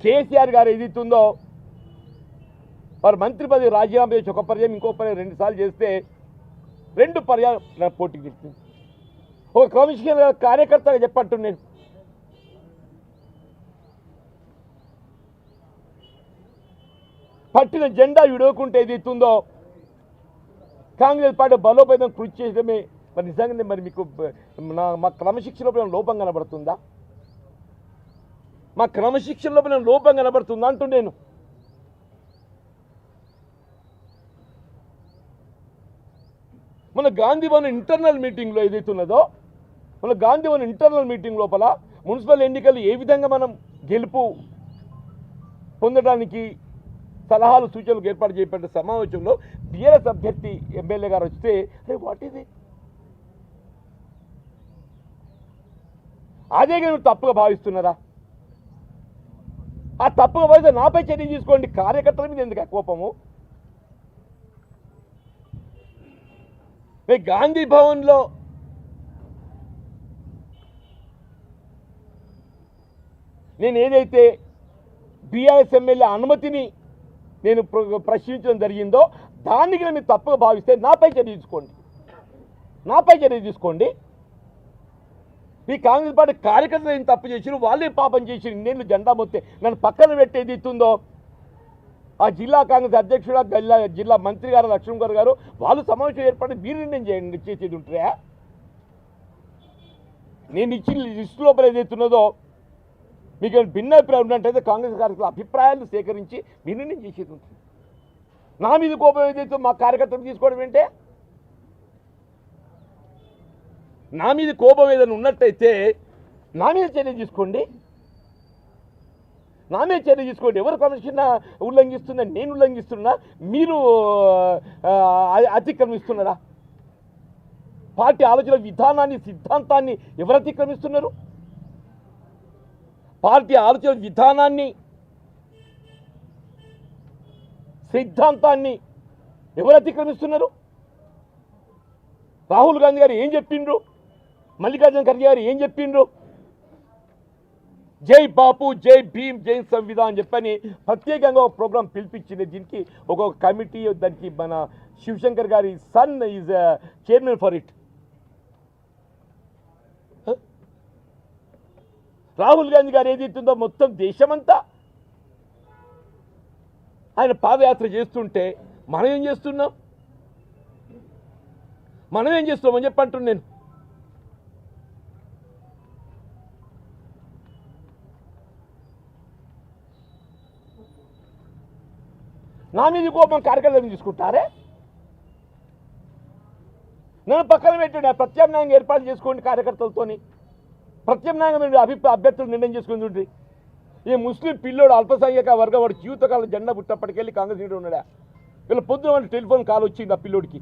కేసీఆర్ గారు ఏదైతుందో వారు మంత్రి పదవి రాజీనామా చేసి ఒక పర్యాయం, ఇంకో పర్యాయం 2 సార్లు చేస్తే 2 పర్యాలు నా పోటీకి నిలిపింది. ఒక క్రమశిక్షణ కార్యకర్తగా చెప్పట్టు నేను పట్టిన జెండా విడవకుంటే ఏదైతుందో కాంగ్రెస్ పార్టీ బలోపేతం కృషి చేయడమే. మరి నిజంగానే మరి మీకు మా క్రమశిక్షణలో లోపం కనబడుతుందా? మా క్రమశిక్షణలో లోపం కనబడుతుందా అంటూ నేను. మన గాంధీభవన్ ఇంటర్నల్ మీటింగ్లో ఏదైతున్నదో, మన గాంధీభవన్ ఇంటర్నల్ మీటింగ్ లోపల మున్సిపల్ ఎన్నికలు ఏ విధంగా మనం గెలుపు పొందడానికి సలహాలు సూచనలు ఏర్పాటు చేయబడ్డ సమావేశంలో టీఆర్ఎస్ అభ్యర్థి ఎమ్మెల్యే గారు వస్తే, అరే వాట్ ఇది, అదే మీరు తప్పుగా భావిస్తున్నారా? ఆ తప్పుగా భావిస్తే నాపై చర్య తీసుకోండి. కార్యకర్తల మీద ఎందుకు కోపము? గాంధీ భవన్లో నేను ఏదైతే బీఆర్ఎస్ ఎమ్మెల్యే అనుమతిని నేను ప్రశ్నించడం జరిగిందో దానికి మీరు తప్పుగా భావిస్తే నాపై చర్య తీసుకోండి. ఈ కాంగ్రెస్ పార్టీ కార్యకర్తలు ఏం తప్పు చేసిరు, వాళ్ళే పాపం చేసిరు. నేను జెండా మొత్తే నన్ను పక్కన పెట్టేది ఇస్తుందో ఆ జిల్లా కాంగ్రెస్ అధ్యక్షుడు, జిల్లా మంత్రి గారు లక్ష్మణ్ గారు వాళ్ళు సమావేశం ఏర్పడి మీరు నిర్ణయం చేసేది ఉంటారా? నేను ఇచ్చిన లిస్టు లోపల ఏదైతున్నదో మీకు భిన్నాభిప్రాయం ఉన్నట్టయితే కాంగ్రెస్ కార్యకర్తల అభిప్రాయాలు సేకరించి మీరు నిర్ణయం చేసేది ఉంటుంది. నా మీద కోపం ఏదైతే మా కార్యకర్తలు తీసుకోవడం ఏంటే? నా మీద కోపం ఏదైనా ఉన్నట్టయితే నా మీద చర్య తీసుకోండి. ఎవరు క్రమశిక్షణ ఉల్లంఘిస్తున్నా? నేను ఉల్లంఘిస్తున్నా? మీరు అతిక్రమిస్తున్నారా? పార్టీ ఆలోచన విధానాన్ని, సిద్ధాంతాన్ని ఎవరు అతిక్రమిస్తున్నారు? పార్టీ ఆలోచన విధానాన్ని, సిద్ధాంతాన్ని ఎవరు అతిక్రమిస్తున్నారు? రాహుల్ గాంధీ గారు ఏం చెప్పిండ్రు? మల్లికార్జున ఖర్గే గారు ఏం చెప్పిండ్రు? జై బాపు, జై భీమ్, జై సంవిధాన్ అని చెప్పని ప్రత్యేకంగా ఒక ప్రోగ్రాం పిలిపించింది. దీనికి ఒక కమిటీ, దానికి మన శివశంకర్ గారి son is chairman for it. Rahul Gandhi గారు ఏదైతుందో మొత్తం దేశమంతా ఆయన పాదయాత్ర చేస్తుంటే మనం ఏం చేస్తున్నామని చెప్పంటున్నాను నేను. నా మీద కోపం కార్యకర్తలు తీసుకుంటారే? నన్ను పక్కన పెట్టండి, ప్రత్యామ్నాయంగా ఏర్పాటు చేసుకోండి. కార్యకర్తలతోని ప్రత్యామ్నాయంగా మీరు అభ్యర్థులు నిర్ణయం చేసుకుని ఉంటుంది. ఈ ముస్లిం పిల్లోడు అల్పసంఖ్యాక వర్గం వాడు జీవితకాలం జెండా పుట్టప్పటికెళ్ళి కాంగ్రెస్ లీడర్ ఉన్నాడా? వీళ్ళ పొద్దున వాడి టెలిఫోన్ కాల్ వచ్చింది ఆ పిల్లోడికి.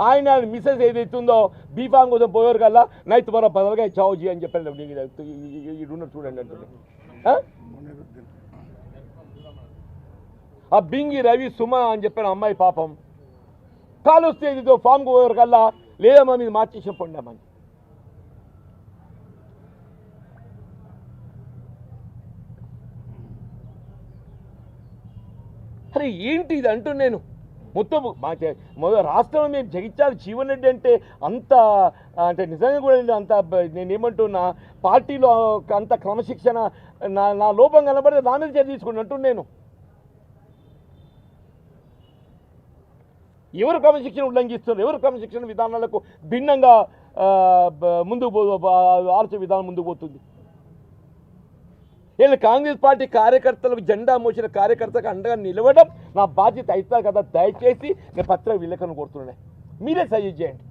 ఆయన మిస్సెస్ ఏదైతుందో బీఫామ్ కోసం పోయారు కల్లా నైట్ మరో బదలుగా చావుజీ అని చెప్పారు. ఇడున్న చూడండి అంటుంది. ఆ బింగి రవి సుమ అని చెప్పిన అమ్మాయి పాపం కాలు వస్తే ఇదితో ఫామ్కి పోయారు కల్లా లేదమ్మా మీద మార్చేసి చెప్పండి. అరే ఏంటి ఇది అంటూ నేను మొత్తం రాష్ట్రంలో మేము జగిత్యాల జీవన్ రెడ్డి అంటే అంత అంటే నిజంగా కూడా అంత నేనేమంటున్నా పార్టీలో అంత క్రమశిక్షణ నా లోపం కనబడితే నా మీద చర్య తీసుకుని అంటున్నాను నేను. ఎవరు క్రమశిక్షణ ఉల్లంఘిస్తున్నారు? ఎవరు క్రమశిక్షణ విధానాలకు భిన్నంగా ముందుకు ఆలోచన విధానం ముందుకు పోతుంది? వీళ్ళు కాంగ్రెస్ పార్టీ కార్యకర్తలకు జెండా మోసిన కార్యకర్తలకు అండగా నిలవడం నా బాధ్యత అవుతుంది కదా. దయచేసి నేను పత్రిక విలేకరులను కోరుతున్నాను, మీరే సజెస్ట్ చేయండి.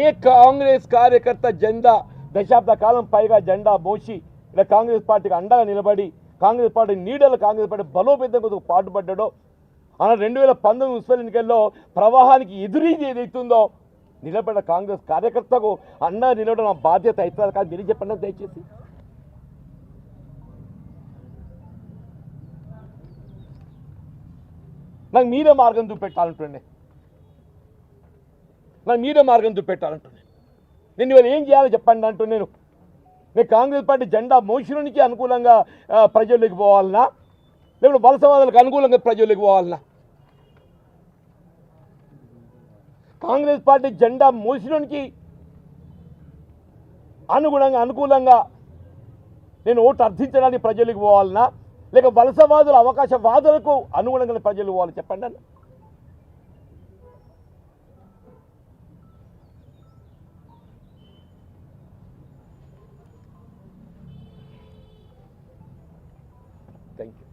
ఏ కాంగ్రెస్ కార్యకర్త జెండా దశాబ్ద కాలం పైగా జెండా మోసి ఇలా కాంగ్రెస్ పార్టీకి అండగా నిలబడి కాంగ్రెస్ పార్టీ నీడలు కాంగ్రెస్ పార్టీ బలోపేతం కోసం పాటుపడ్డాడో అలా 2019 మున్సిపల్ ఎన్నికల్లో ప్రవాహానికి ఎదురీది ఏదైతుందో నిలబడ్డ కాంగ్రెస్ కార్యకర్తకు అండగా నిలబడడం నా బాధ్యత అవుతుంది కాదు. మీరు చెప్పండి దయచేసి. నాకు మీరే మార్గం చూపెట్టాలంటుండే, నేను ఇవాళ ఏం చేయాలో చెప్పండి అంటూ నేను కాంగ్రెస్ పార్టీ జెండా మోషునికి అనుకూలంగా ప్రజల్లోకి పోవాలన్నా లేకపోతే వలసవాదులకు అనుకూలంగా ప్రజల్లోకి పోవాలన్నా? కాంగ్రెస్ పార్టీ జెండా మోషునికి అనుకూలంగా నేను ఓటు అర్థించడానికి ప్రజలకు పోవాలన్నా లేక వలసవాదుల అవకాశవాదులకు అనుగుణంగా ప్రజలు పోవాలి చెప్పండి అన్న. Thank you.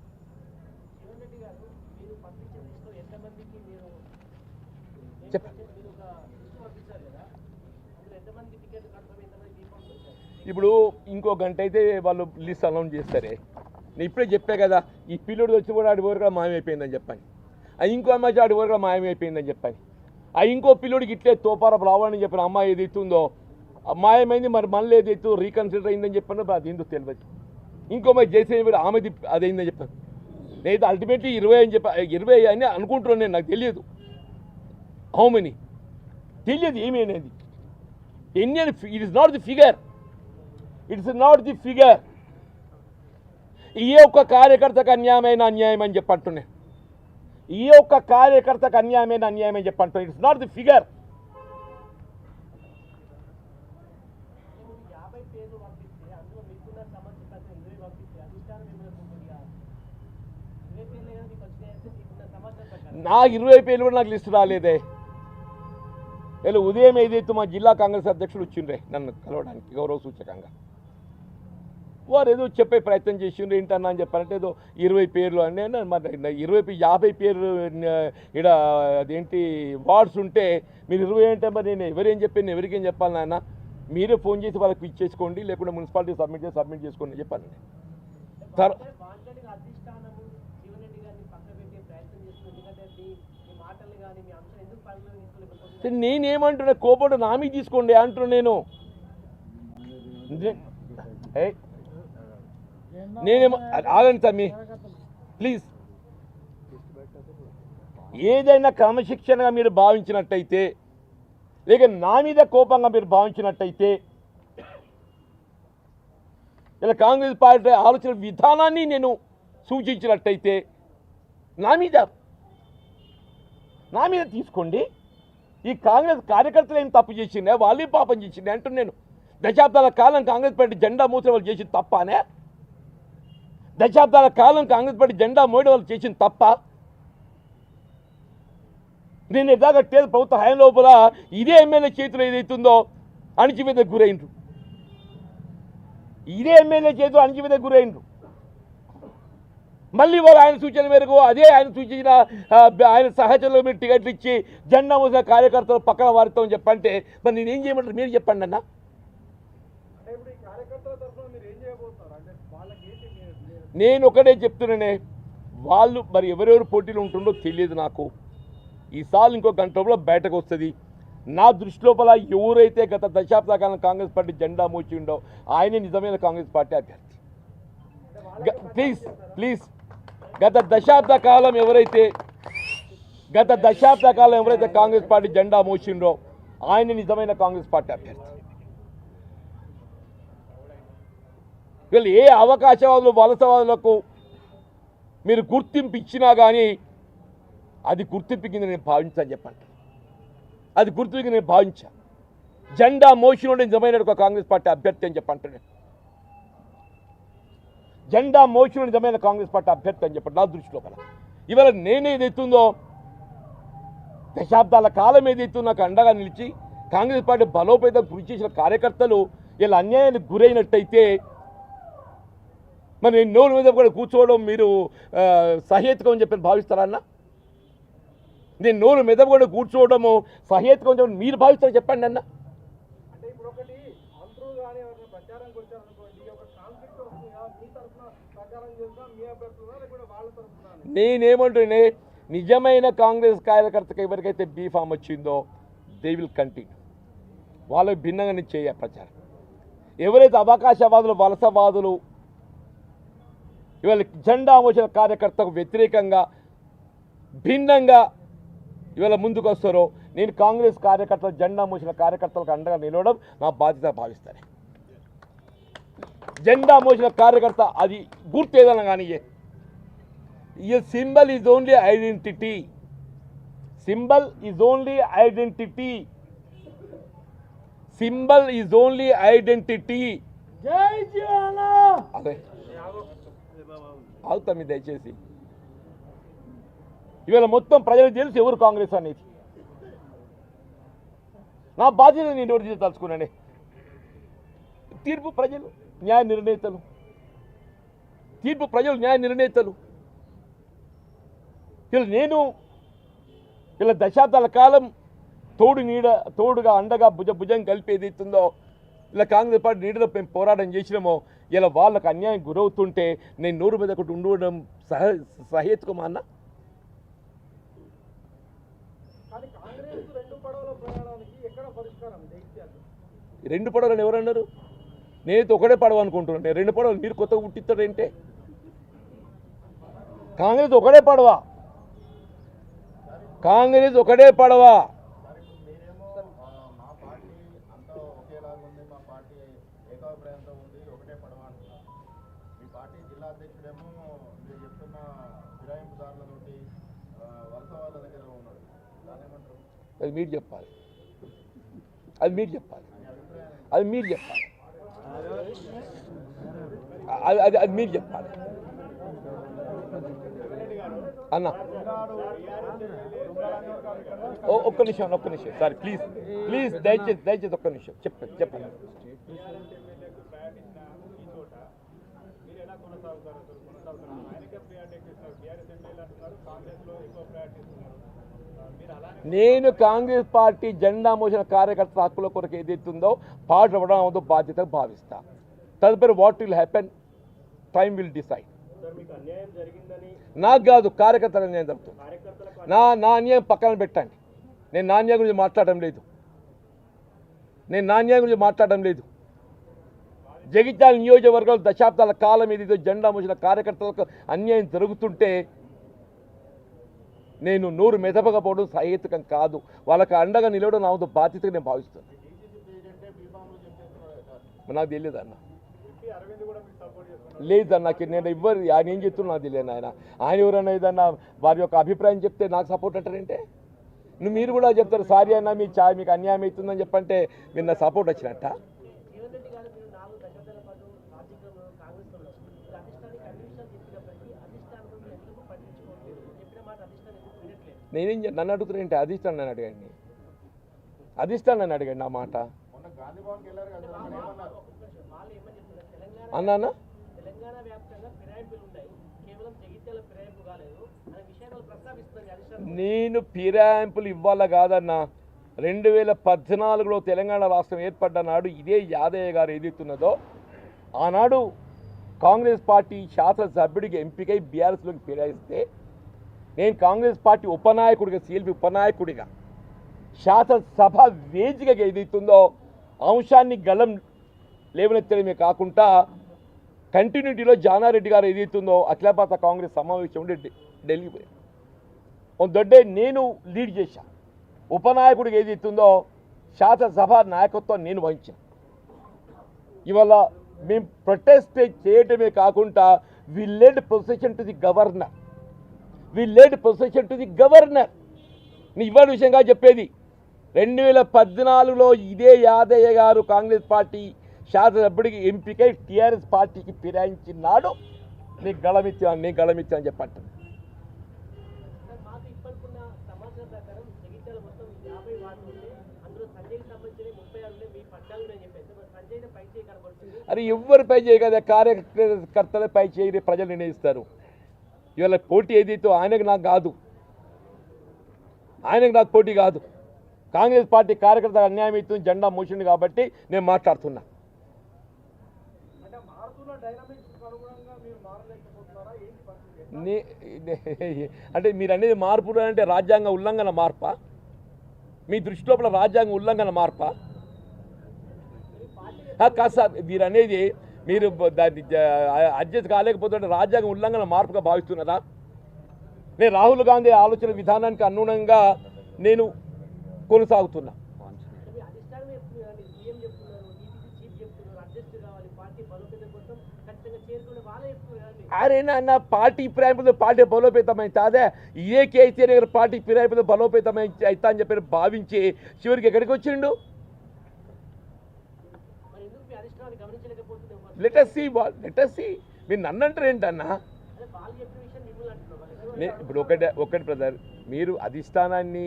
చెప్పండి. ఇప్పుడు ఇంకో గంట అయితే వాళ్ళు లిస్ట్ అనౌన్స్ చేస్తారే. నేను ఇప్పుడే చెప్పా కదా, ఈ పిల్లోడు వచ్చి కూడా ఆడి వరకు మాయమైపోయిందని చెప్పాను. ఇంకో అమ్మాయి ఆడి వరకు మాయమైపోయిందని చెప్పాను. ఇంకో పిల్లోడికి ఇట్లే తోపారపు రావాలని చెప్పిన అమ్మాయి ఏది ఎత్తుందో మాయమైంది, మరి మళ్ళీ ఏది ఎత్తు రీకన్సిడర్ అయిందని చెప్పాను. అది ఎందుకు తెలియదు. ఇంకో అమ్మాయి జైసేవి ఆమెది అదైందని చెప్పాను. నేనైతే అల్టిమేట్లీ 20 అని చెప్పి 20 అని అనుకుంటున్నాను. నేను నాకు తెలియదు హౌ మెనీ, తెలియదు ఏమి అనేది. ఎన్ని అని it is not the figure, ఏ ఒక్క కార్యకర్తకు అన్యాయమైన అన్యాయం అని చెప్పంటున్నాను. ఏ ఒక్క కార్యకర్తకు అన్యాయమైన అన్యాయం అని చెప్పంటున్నాను. It's not the figure. నా 20 పేర్లు కూడా నాకు లిస్టు రాలేదే. వీళ్ళు ఉదయం ఏదైతే మా జిల్లా కాంగ్రెస్ అధ్యక్షుడు వచ్చిండ్రే నన్ను కలవడానికి గౌరవ సూచకంగా, వారు ఏదో చెప్పే ప్రయత్నం చేసిండ్రు. ఏంటన్నా అని చెప్పారంటే ఏదో 20 పేర్లు అని. మరి 50 పేర్లు ఇక్కడ అదేంటి వార్డ్స్ ఉంటే మీరు 20 అంటే మరి నేను ఎవరేం చెప్పాను, ఎవరికేం చెప్పాలి నాన్న? మీరే ఫోన్ చేసి వాళ్ళకి ఇచ్చేసుకోండి, లేకుంటే మున్సిపాలిటీ సబ్మిట్ చేసుకోండి చెప్పాను. నేనేమంటున్నా, కోపడు నామీ తీసుకోండి అంటున్నా నేను. నేనేమో ఆగండి తమ్మి ప్లీజ్. ఏదైనా క్రమశిక్షణగా మీరు భావించినట్టయితే లేక నా మీద కోపంగా మీరు భావించినట్టయితే ఇలా కాంగ్రెస్ పార్టీ ఆలోచన విధానాన్ని నేను సూచించినట్టయితే నా మీద తీసుకోండి. ఈ కాంగ్రెస్ కార్యకర్తలు ఏం తప్పు చేసిండే, వాళ్ళే పాపం చేసిండే అంటున్నాను. దశాబ్దాల కాలం కాంగ్రెస్ పార్టీ జెండా మోసిన వాళ్ళు చేసింది తప్పనే? దశాబ్దాల కాలం కాంగ్రెస్ పార్టీ జెండా మోయడం వాళ్ళు చేసింది తప్ప? నేను ఎదాగట్టేది ప్రభుత్వ హయాం లోపల ఇదే ఎమ్మెల్యే చేతిలో ఏదైతుందో అణిచివేతకు గురైండ్రు. ఇదే ఎమ్మెల్యే చేతిలో అణిచివేతకు గురైండ్రు. మళ్ళీ వాళ్ళు ఆయన సూచన మేరకు అదే ఆయన సూచించిన ఆయన సహచరులు మీరు టికెట్లు ఇచ్చి జెండా మోసిన కార్యకర్తలు పక్కన వారితో చెప్పంటే మరి నేనేం చేయమంటారు మీరు చెప్పండి అన్న. నేను ఒకటే చెప్తున్నానే, వాళ్ళు మరి ఎవరెవరు పోటీలు ఉంటుందో తెలియదు నాకు. ఈసారి ఇంకో గంట లోపల బయటకు వస్తుంది. నా దృష్టి లోపల ఎవరైతే గత దశాబ్ద కాలం కాంగ్రెస్ పార్టీ జెండా మోచి ఉండో ఆయనే నిజమైన కాంగ్రెస్ పార్టీ అభ్యర్థి. ప్లీజ్ గత దశాబ్ద కాలం ఎవరైతే కాంగ్రెస్ పార్టీ జెండా మోచిండ్రో ఆయన నిజమైన కాంగ్రెస్ పార్టీ అభ్యర్థి. వీళ్ళు ఏ అవకాశవాదులు వలసవాదులకు మీరు గుర్తింపు ఇచ్చినా కానీ అది గుర్తింపు కింద నేను భావించాను చెప్పండి. అది గుర్తింపు నేను భావించా. జెండా మోషన్ నిజమైన ఒక కాంగ్రెస్ పార్టీ అభ్యర్థి అని చెప్పంటాను. జెండా మోషన్ నిజమైన కాంగ్రెస్ పార్టీ అభ్యర్థి అని చెప్పండి. నా దృష్టిలో కల ఇవాళ నేనేదైతుందో దశాబ్దాల కాలం ఏదైతే నాకు అండగా నిలిచి కాంగ్రెస్ పార్టీ బలోపేతం కృషి చేసిన కార్యకర్తలు ఇలా అన్యాయానికి గురైనట్టయితే మరి నేను నోరు మీద కూడా కూర్చోవడం మీరు సహేతుకం అని చెప్పి భావిస్తారా అన్న? నేను నోరు మీద కూడా కూర్చోవడము సహేతుకం అని చెప్పి మీరు భావిస్తారా చెప్పండి అన్న? నేనేమంటున్నా, నిజమైన కాంగ్రెస్ కార్యకర్తకు ఎవరికైతే బీఫామ్ వచ్చిందో దే విల్ కంటిన్యూ. వాళ్ళకి భిన్నంగా నేను చేయ ప్రచారం. ఎవరైతే అవకాశవాదులు వలసవాదులు ఇవాళ జెండా మోసిన కార్యకర్తకు వ్యతిరేకంగా భిన్నంగా ఇవాళ ముందుకు వస్తారో నేను కాంగ్రెస్ కార్యకర్తలు జెండా మోసిన కార్యకర్తలకు అండగా నిలవడం నా బాధ్యత భావిస్తాను. జెండా మోసిన కార్యకర్త అది గుర్తు ఏదైనా కానీ ఈ symbol is only identity. Symbol is only identity. Symbol is only identity. జై జగన్. అదే అవుతాం మీ దయచేసి. ఇవాళ మొత్తం ప్రజలకు తెలుసు ఎవరు కాంగ్రెస్ అనేది. నా బాధ్యత నేను ఎవరు తలుచుకున్నానే. తీర్పు ప్రజలు న్యాయ నిర్ణేతలు. తీర్పు ప్రజలు న్యాయ నిర్ణేతలు. ఇలా నేను ఇలా దశాబ్దాల కాలం తోడుగా అండగా భుజం కలిపి ఏదైతుందో ఇలా కాంగ్రెస్ పార్టీ నీడలో మేము పోరాటం చేసినామో ఇలా వాళ్ళకు అన్యాయం గురవుతుంటే నేను నోరు మీద ఒకటి ఉండడం సహేతుకమా అన్న? రెండు పడవలను ఎవరన్నారు? నేనైతే ఒకటే పడవ అనుకుంటున్నాను. రెండు పడవలు మీరు కొత్తగా పుట్టిస్తాడంటే కాంగ్రెస్ ఒకటే పడవ. కాంగ్రెస్ ఒకటే పడవ. అది మీరు చెప్పాలి. అది మీరు చెప్పాలి. అది మీరు చెప్పాలి. అది మీరు చెప్పాలి అన్న. ఒక్క నిమిషం సార్ ప్లీజ్ దయచేసి ఒక్క నిమిషం చెప్పండి. నేను కాంగ్రెస్ పార్టీ జెండా మోసిన కార్యకర్త హక్కుల కొరకు ఏదైతుందో పాటుపడడం బాధ్యత భావిస్తా. తదుపరి what will happen time will decide. నాకు కాదు, కార్యకర్తలకు అన్యాయం జరుగుతుంది. నా అన్యాయం పక్కన పెట్టండి. నేను నా అన్యాయం గురించి మాట్లాడడం లేదు. జగిత్యాల నియోజకవర్గాలు దశాబ్దాల కాలం ఏదైతే జెండా మోసిన కార్యకర్తలకు అన్యాయం జరుగుతుంటే నేను నోరు మెదపకపోవడం సహేతుకం కాదు. వాళ్ళకి అండగా నిలవడం నా బాధ్యతగా నేను భావిస్తాను. నాకు తెలియదన్న. లేదన్న, నేను ఎవరు ఆయన ఏం చెప్తున్నా నాకు తెలియదు. ఆయన ఎవరైనా ఏదన్నా వారి యొక్క అభిప్రాయం చెప్తే నాకు సపోర్ట్ అంటారంటే మీరు కూడా చెప్తారు సారీ అన్న మీకు అన్యాయం అవుతుందని చెప్పంటే మీరు నా సపోర్ట్ వచ్చినట్ట. నేనేం నన్ను అడుగుతున్నాయంటే అధిష్టానం నన్ను అడిగండి నా మాట అన్నా. నేను ఫిరాయింపులు ఇవ్వాల కాదన్నా. 2014లో తెలంగాణ రాష్ట్రం ఏర్పడ్డ నాడు ఇదే యాదయ్య గారు ఏదైతున్నదో ఆనాడు కాంగ్రెస్ పార్టీ శాసనసభ్యుడికి ఎంపికై బీఆర్ఎస్లోకి ఫిరాయిస్తే నేను కాంగ్రెస్ పార్టీ ఉపనాయకుడిగా సిఎల్పి ఉపనాయకుడిగా శాసనసభ వేదికగా ఏదైతుందో అంశాన్ని గళం లేవనెత్తడమే కాకుండా కంటిన్యూటీలో జానారెడ్డి గారు ఏదైతుందో అఖిలభారత కాంగ్రెస్ సమావేశం ఉండి ఢిల్లీ పోయాను. దొడ్డే నేను లీడ్ చేశాను. ఉపనాయకుడికి ఏదైతుందో శాసనసభ నాయకత్వం నేను వహించాను. ఇవాళ మేము ప్రొటెస్ట్ చేయటమే కాకుండా we led position to the governor. నీ ఇవాళ విషయంగా చెప్పేది 2014లో ఇదే యాదయ్య గారు కాంగ్రెస్ పార్టీ శాసనసభ్యుడికి ఎంపికై టీఆర్ఎస్ పార్టీకి ఫిరాయించినాడు. నేను గళమిచ్చాను చెప్పంటాను. అరే ఎవ్వరు పై చేయ కదా, కార్యకర్తలే పై చేయని ప్రజలు నిర్ణయిస్తారు. ఇవాళ పోటీ ఏదైతే ఆయనకు నాకు కాదు, ఆయనకు నాకు పోటీ కాదు. కాంగ్రెస్ పార్టీ కార్యకర్తలకు అన్యాయం అవుతుంది, జెండా మోసింది కాబట్టి నేను మాట్లాడుతున్నా. అంటే మీరు అనేది మార్పులు అంటే రాజ్యాంగ ఉల్లంఘన మార్పా? మీ దృష్టి లోపల రాజ్యాంగ ఉల్లంఘన మార్పా? కాదు సార్, మీరు అనేది మీరు దాన్ని అడ్జస్ట్ కాలేకపోతుంటే రాజ్యాంగ ఉల్లంఘన మార్పుగా భావిస్తున్నారా? నేను రాహుల్ గాంధీ ఆలోచన విధానానికి అనుగుణంగా నేను కొనసాగుతున్నా. అరే నాన్న, పార్టీ ఫిరాయింపుతో పార్టీ బలోపేతమైంది అదే ఏ కేసీఆర్ గారు పార్టీ ఫిరాయింపుతో బలోపేతమై అవుతా అని చెప్పి భావించి చివరికి ఎక్కడికి వచ్చిండు? Let's see. మీరు నన్ను అంటారు ఏంటన్నా? ఇప్పుడు ఒకటి బ్రదర్, మీరు అధిష్టానాన్ని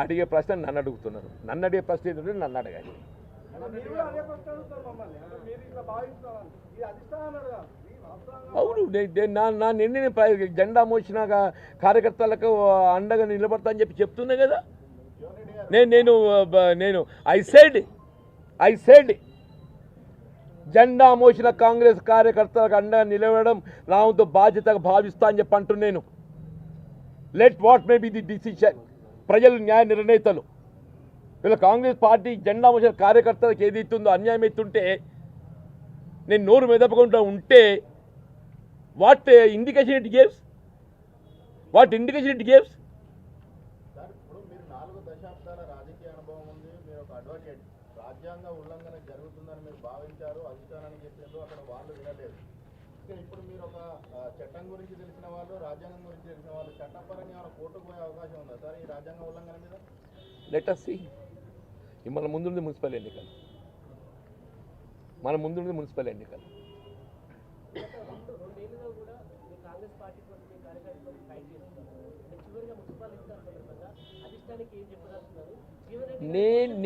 అడిగే ప్రశ్న నన్ను అడుగుతున్నారు. నన్ను అడిగే ప్రశ్న ఏంటంటే నన్ను అడగాలి. అవును, నా నిర్ణయం జెండా మోసిన కార్యకర్తలకు అండగా నిలబడతా అని చెప్పి చెప్తున్నా కదా. నేను ఐ సెడ్ జెండా మోసిన కాంగ్రెస్ కార్యకర్తలకు అండగా నిలబడడం నా వంతు బాధ్యతగా భావిస్తా అని చెప్పి అంటున్నాను. Let what may be the decision. ప్రజలు న్యాయ నిర్ణేతలు. వీళ్ళ కాంగ్రెస్ పార్టీ జెండా మోసిన కార్యకర్తలకు ఏదైతుందో అన్యాయం అవుతుంటే నేను నోరు మెదపకుండా ఉంటే వాట్ ఇండికేషన్ ఇట్ గివ్స్? ఇప్పుడు మీరు 4 దశాబ్దాల రాజకీయ అనుభవం ఉంది, మీరు ఒక అడ్వకేట్. రాజ్యాంగ ఉల్లంఘన జరుగుతుందని మీరు భావించారు, అధిష్టానానికి చెప్పారు, అక్కడ వాళ్ళు వినలేదు. ఇప్పుడు మీరు ఒక చట్టం గురించి తెలిసిన వాళ్ళు, రాజ్యాంగం గురించి తెలిసిన వాళ్ళు, చట్టపరంగా ఏమైనా కోర్టుకు పోయే అవకాశం ఉందా సార్ ఈ రాజ్యాంగ ఉల్లంఘన మీద? Let us see. మన ముందుంది మున్సిపల్ ఎన్నికలు.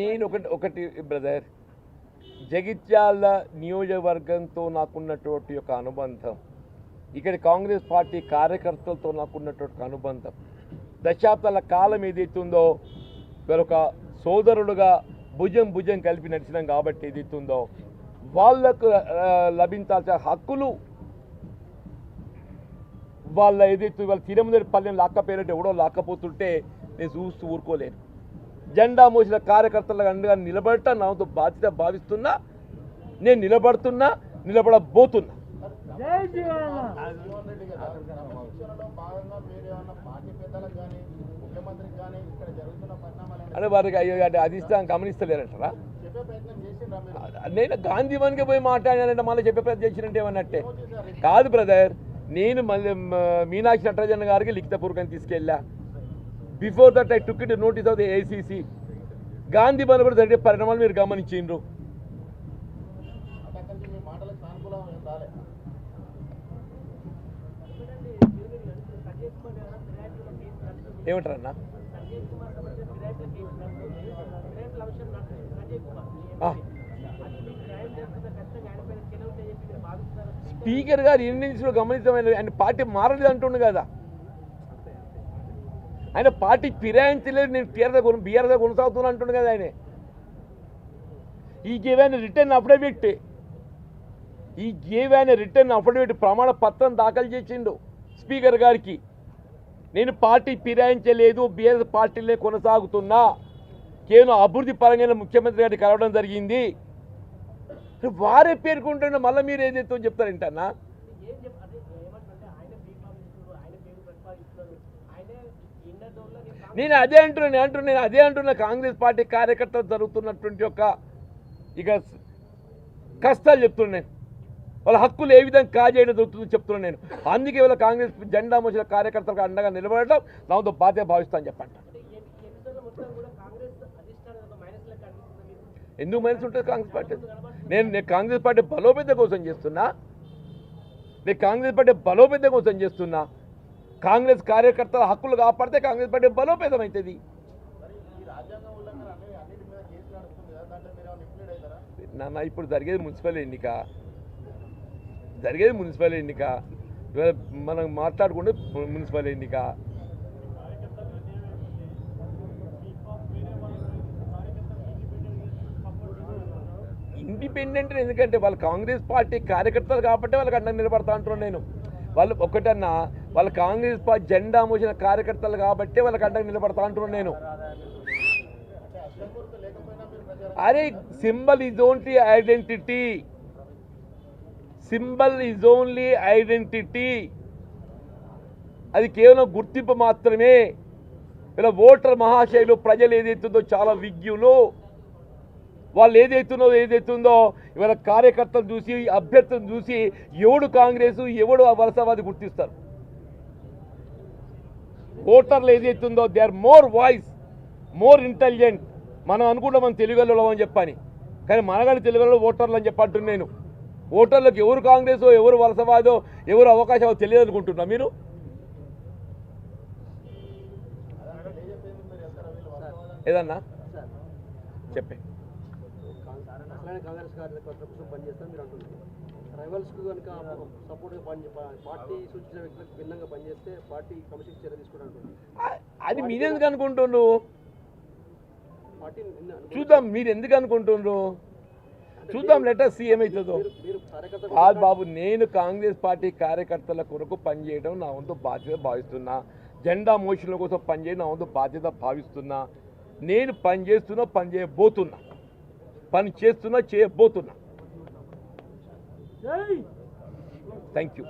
నేను ఒకటి బ్రదర్, జగిత్యాల నియోజకవర్గంతో నాకున్నటువంటి ఒక అనుబంధం, ఇక్కడ కాంగ్రెస్ పార్టీ కార్యకర్తలతో నాకున్నటువంటి అనుబంధం దశాబ్దాల కాలం ఏదైతుందో మరొక సోదరుడుగా భుజం కలిపి నడిచినాం కాబట్టి ఏదైతుందో వాళ్లకు లభించాల్సిన హక్కులు వాళ్ళ ఏదైతే వాళ్ళ తిరుమల పల్లెని లాక్కపోయినట్టు ఎవడో లాక్కపోతుంటే నేను చూస్తూ ఊరుకోలేను. జెండా మోసిన కార్యకర్తలకు అండగా నిలబడటం నాతో బాధ్యత భావిస్తున్నా. నేను నిలబడబోతున్నా. అంటే వారికి అంటే అధిష్టానం గమనిస్తలేరంటారా? నేను గాంధీ వన్కి పోయి మాట్లాడానంటే మళ్ళీ చెప్పే ప్రయత్నం చేసినట్టు ఏమన్నట్టే కాదు బ్రదర్. నేను మళ్ళీ మీనాక్షి నటరాజన్ గారికి లిఖితపూర్వకంగా తీసుకెళ్ళా. Before that I took it notice of the AICC. Gandhi వన్ కూడా జరిగే పరిణామాలు మీరు గమనించిండ్రు. ఏమంటారన్నా? స్పీకర్ గారు ఎన్ని గమనించమైన ఆయన పార్టీ మారలేదు అంటుండు కదా. ఆయన పార్టీ ఫిరాయించలేదు, నేను బీఆర్గా కొనసాగుతున్నా అంటుండు కదా. ఆయన ఈ గేవ్ రిటర్న్ అఫిడవిట్ ప్రమాణ పత్రం దాఖలు చేసిండు స్పీకర్ గారికి. నేను పార్టీ ఫిరాయించలేదు, బీఆర్ఎస్ పార్టీలే కొనసాగుతున్నా, కేవలం అభివృద్ధి పరంగా ముఖ్యమంత్రి గారిని కలవడం జరిగింది. వారే పేర్కొంటున్నా, మళ్ళీ మీరు ఏదైతే చెప్తారేంటన్నా? నేను అదే అంటున్నా కాంగ్రెస్ పార్టీ కార్యకర్తలు జరుగుతున్నటువంటి యొక్క ఇక కష్టాలు చెప్తున్నాను. వాళ్ళ హక్కులు ఏ విధంగా కాజేయడం జరుగుతుందో చెప్తున్నాను నేను. అందుకే వాళ్ళ కాంగ్రెస్ జెండా మోసిన కార్యకర్తలకు అండగా నిలబడటం నాతో బాధ్యత భావిస్తాను చెప్పండి. ఎందుకు మైనస్ ఉంటుంది కాంగ్రెస్ పార్టీ? నేను కాంగ్రెస్ పార్టీ బలోపేత కోసం చేస్తున్నా. కాంగ్రెస్ కార్యకర్తల హక్కులు కాపాడితే కాంగ్రెస్ పార్టీ బలోపేతం అవుతుంది. ఏమైనా ఇంప్లీడ్ అవుతారా? నాన్న ఇప్పుడు జరిగేది మున్సిపల్ ఎన్నిక ఇవాళ మనం మాట్లాడుకుంటే మున్సిపల్ ఎన్నిక. ఇండిపెండెంట్ ఎందుకంటే వాళ్ళు కాంగ్రెస్ పార్టీ కార్యకర్తలు కాబట్టి వాళ్ళకి అండ నిలబడతా అంటున్నాను నేను. వాళ్ళు ఒకటన్నా వాళ్ళ కాంగ్రెస్ పార్టీ జెండా మోసిన కార్యకర్తలు కాబట్టి వాళ్ళకి అండ నిలబడతా అంటున్నాను నేను. అరే సింబల్ ఈజ్ ఓన్లీ ఐడెంటిటీ, అది కేవలం గుర్తింపు మాత్రమే. ఇలా ఓటర్ మహాశైలు ప్రజలు ఏదైతుందో చాలా విజ్ఞులు. వాళ్ళు ఏదైతుందో ఇవాళ కార్యకర్తలు చూసి అభ్యర్థులను చూసి ఎవడు కాంగ్రెసు ఎవడు వలసవాది గుర్తిస్తారు. ఓటర్లు ఏదైతుందో they are more voice, more intelligent. మనం అనుకుంటాం మనం తెలుగులో అని చెప్పని, కానీ మనగాని తెలుగులో ఓటర్లు అని చెప్పంటున్నాను నేను. ఓటర్లకు ఎవరు కాంగ్రెసో ఎవరు వలసవాదో ఎవరు అవకాశమో తెలియదు అనుకుంటున్నా మీరు. ఏదన్నా చెప్పే కాంగ్రెస్ కార్యకర్తల పనిచేస్తారు మీరు అంటున్నారు. ట్రైబల్స్కు కనుక సపోర్ట్గా పార్టీ సూచించిన వ్యక్తులకు భిన్నంగా పనిచేస్తే పార్టీ క్రమశిక్షణ చర్య తీసుకుంటారు. అది మీరెందుకు అనుకుంటుండ్రు? పార్టీ చూద్దాం, మీరు ఎందుకు అనుకుంటుండ్రు చూద్దాం. లెటర్ సీఎం అవుతుందో కాదు బాబు. నేను కాంగ్రెస్ పార్టీ కార్యకర్తల కొరకు పనిచేయడం నా వంతు బాధ్యత భావిస్తున్నా. జెండా మోషన్ల కోసం పనిచేయడం నా వంతు బాధ్యత భావిస్తున్నా. నేను పని చేయబోతున్నా. Thank you.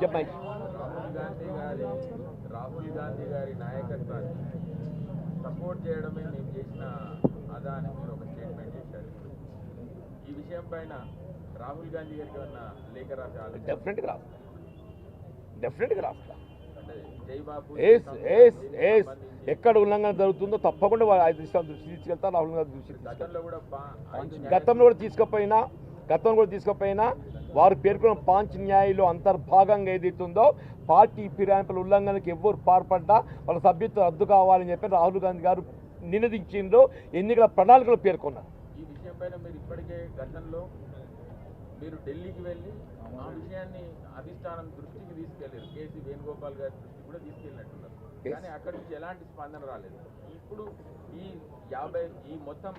చెప్పండి. రాహుల్ గాంధీ గారి నాయకత్వాన్ని సపోర్ట్ చేయడమే మేము చేసిన అదా అని మీరు ఒక స్టేట్మెంట్ చేశారు. ఈ విషయం పైన రాహుల్ గాంధీ గారికి ఏమన్నా లేఖ రాసే ఆలోచన? డెఫినెట్గా రాస్తా. అంటే జై బాబు ఎక్కడ ఉల్లంఘన జరుగుతుందో తప్పకుండా దృష్టి తీసుకెళ్తా. రాహుల్ గాంధీ దృష్టి గతంలో కూడా గతంలో కూడా తీసుకపోయినా వారు పేర్కొన్న పాంచ్ న్యాయంలో అంతర్భాగంగా ఏదైతుందో పార్టీ ఫిరాయింపుల ఉల్లంఘనకు ఎవరు పాల్పడ్డా వాళ్ళ సభ్యత్వం రద్దు కావాలని చెప్పి రాహుల్ గాంధీ గారు నినదించిండ్రు. ఎన్నికల ప్రణాళికలు పేర్కొన్నారు. ఈ విషయం పైన మీరు ఇప్పటికే గతంలో మీరు ఢిల్లీకి వెళ్ళి ఆ విషయాన్ని అధిష్టానం దృష్టికి తీసుకెళ్లారు. కేసీ వేణుగోపాల్ గారి దృష్టికి కూడా తీసుకెళ్ళినట్టున్నారు. కానీ అక్కడి నుంచి ఎలాంటి స్పందన రాలేదు. ఇప్పుడు ఈ మొత్తం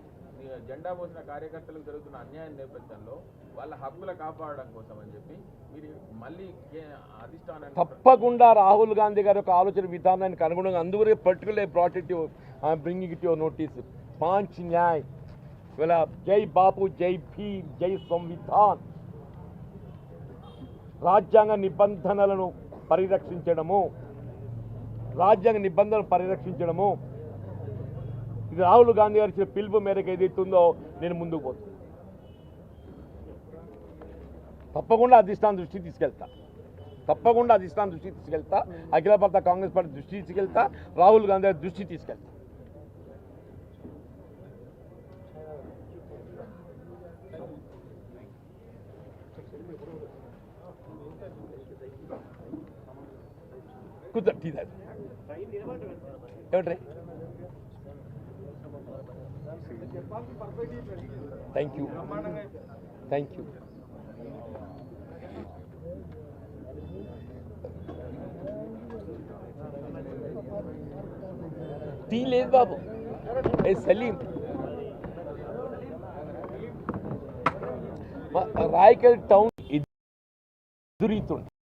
జెండా మోసిన కార్యకర్తలకు జరుగుతున్న అన్యాయం నేపథ్యంలో వాళ్ళ హక్కుల కాపాడడం కోసం అని చెప్పి మీరు మళ్ళీ అధిష్టానాన్ని తప్పకుండా రాహుల్ గాంధీ గారి యొక్క ఆలోచన విధానానికి అనుగుణంగా అందువరే particular brought it bringing it your notice. Panch Nyay ఇవాళ జై బాపు, జై భీమ్, జై సంవిధాన్, రాజ్యాంగ నిబంధనలను పరిరక్షించడము ఇది రాహుల్ గాంధీ గారు ఇచ్చిన పిలుపు మేరకు ఏదైతుందో నేను ముందుకు పోతాను. తప్పకుండా అధిష్టానం దృష్టికి తీసుకెళ్తా. అఖిల భారత కాంగ్రెస్ పార్టీ దృష్టికి తీసుకెళ్తా. రాహుల్ గాంధీ గారి దృష్టికి తీసుకెళ్తా. కుదరదు ఏమంటారు? Thank you. టీ లేదు బాబు. ఏ సలీం రాయకల్ టౌన్ ఎదురీతుండే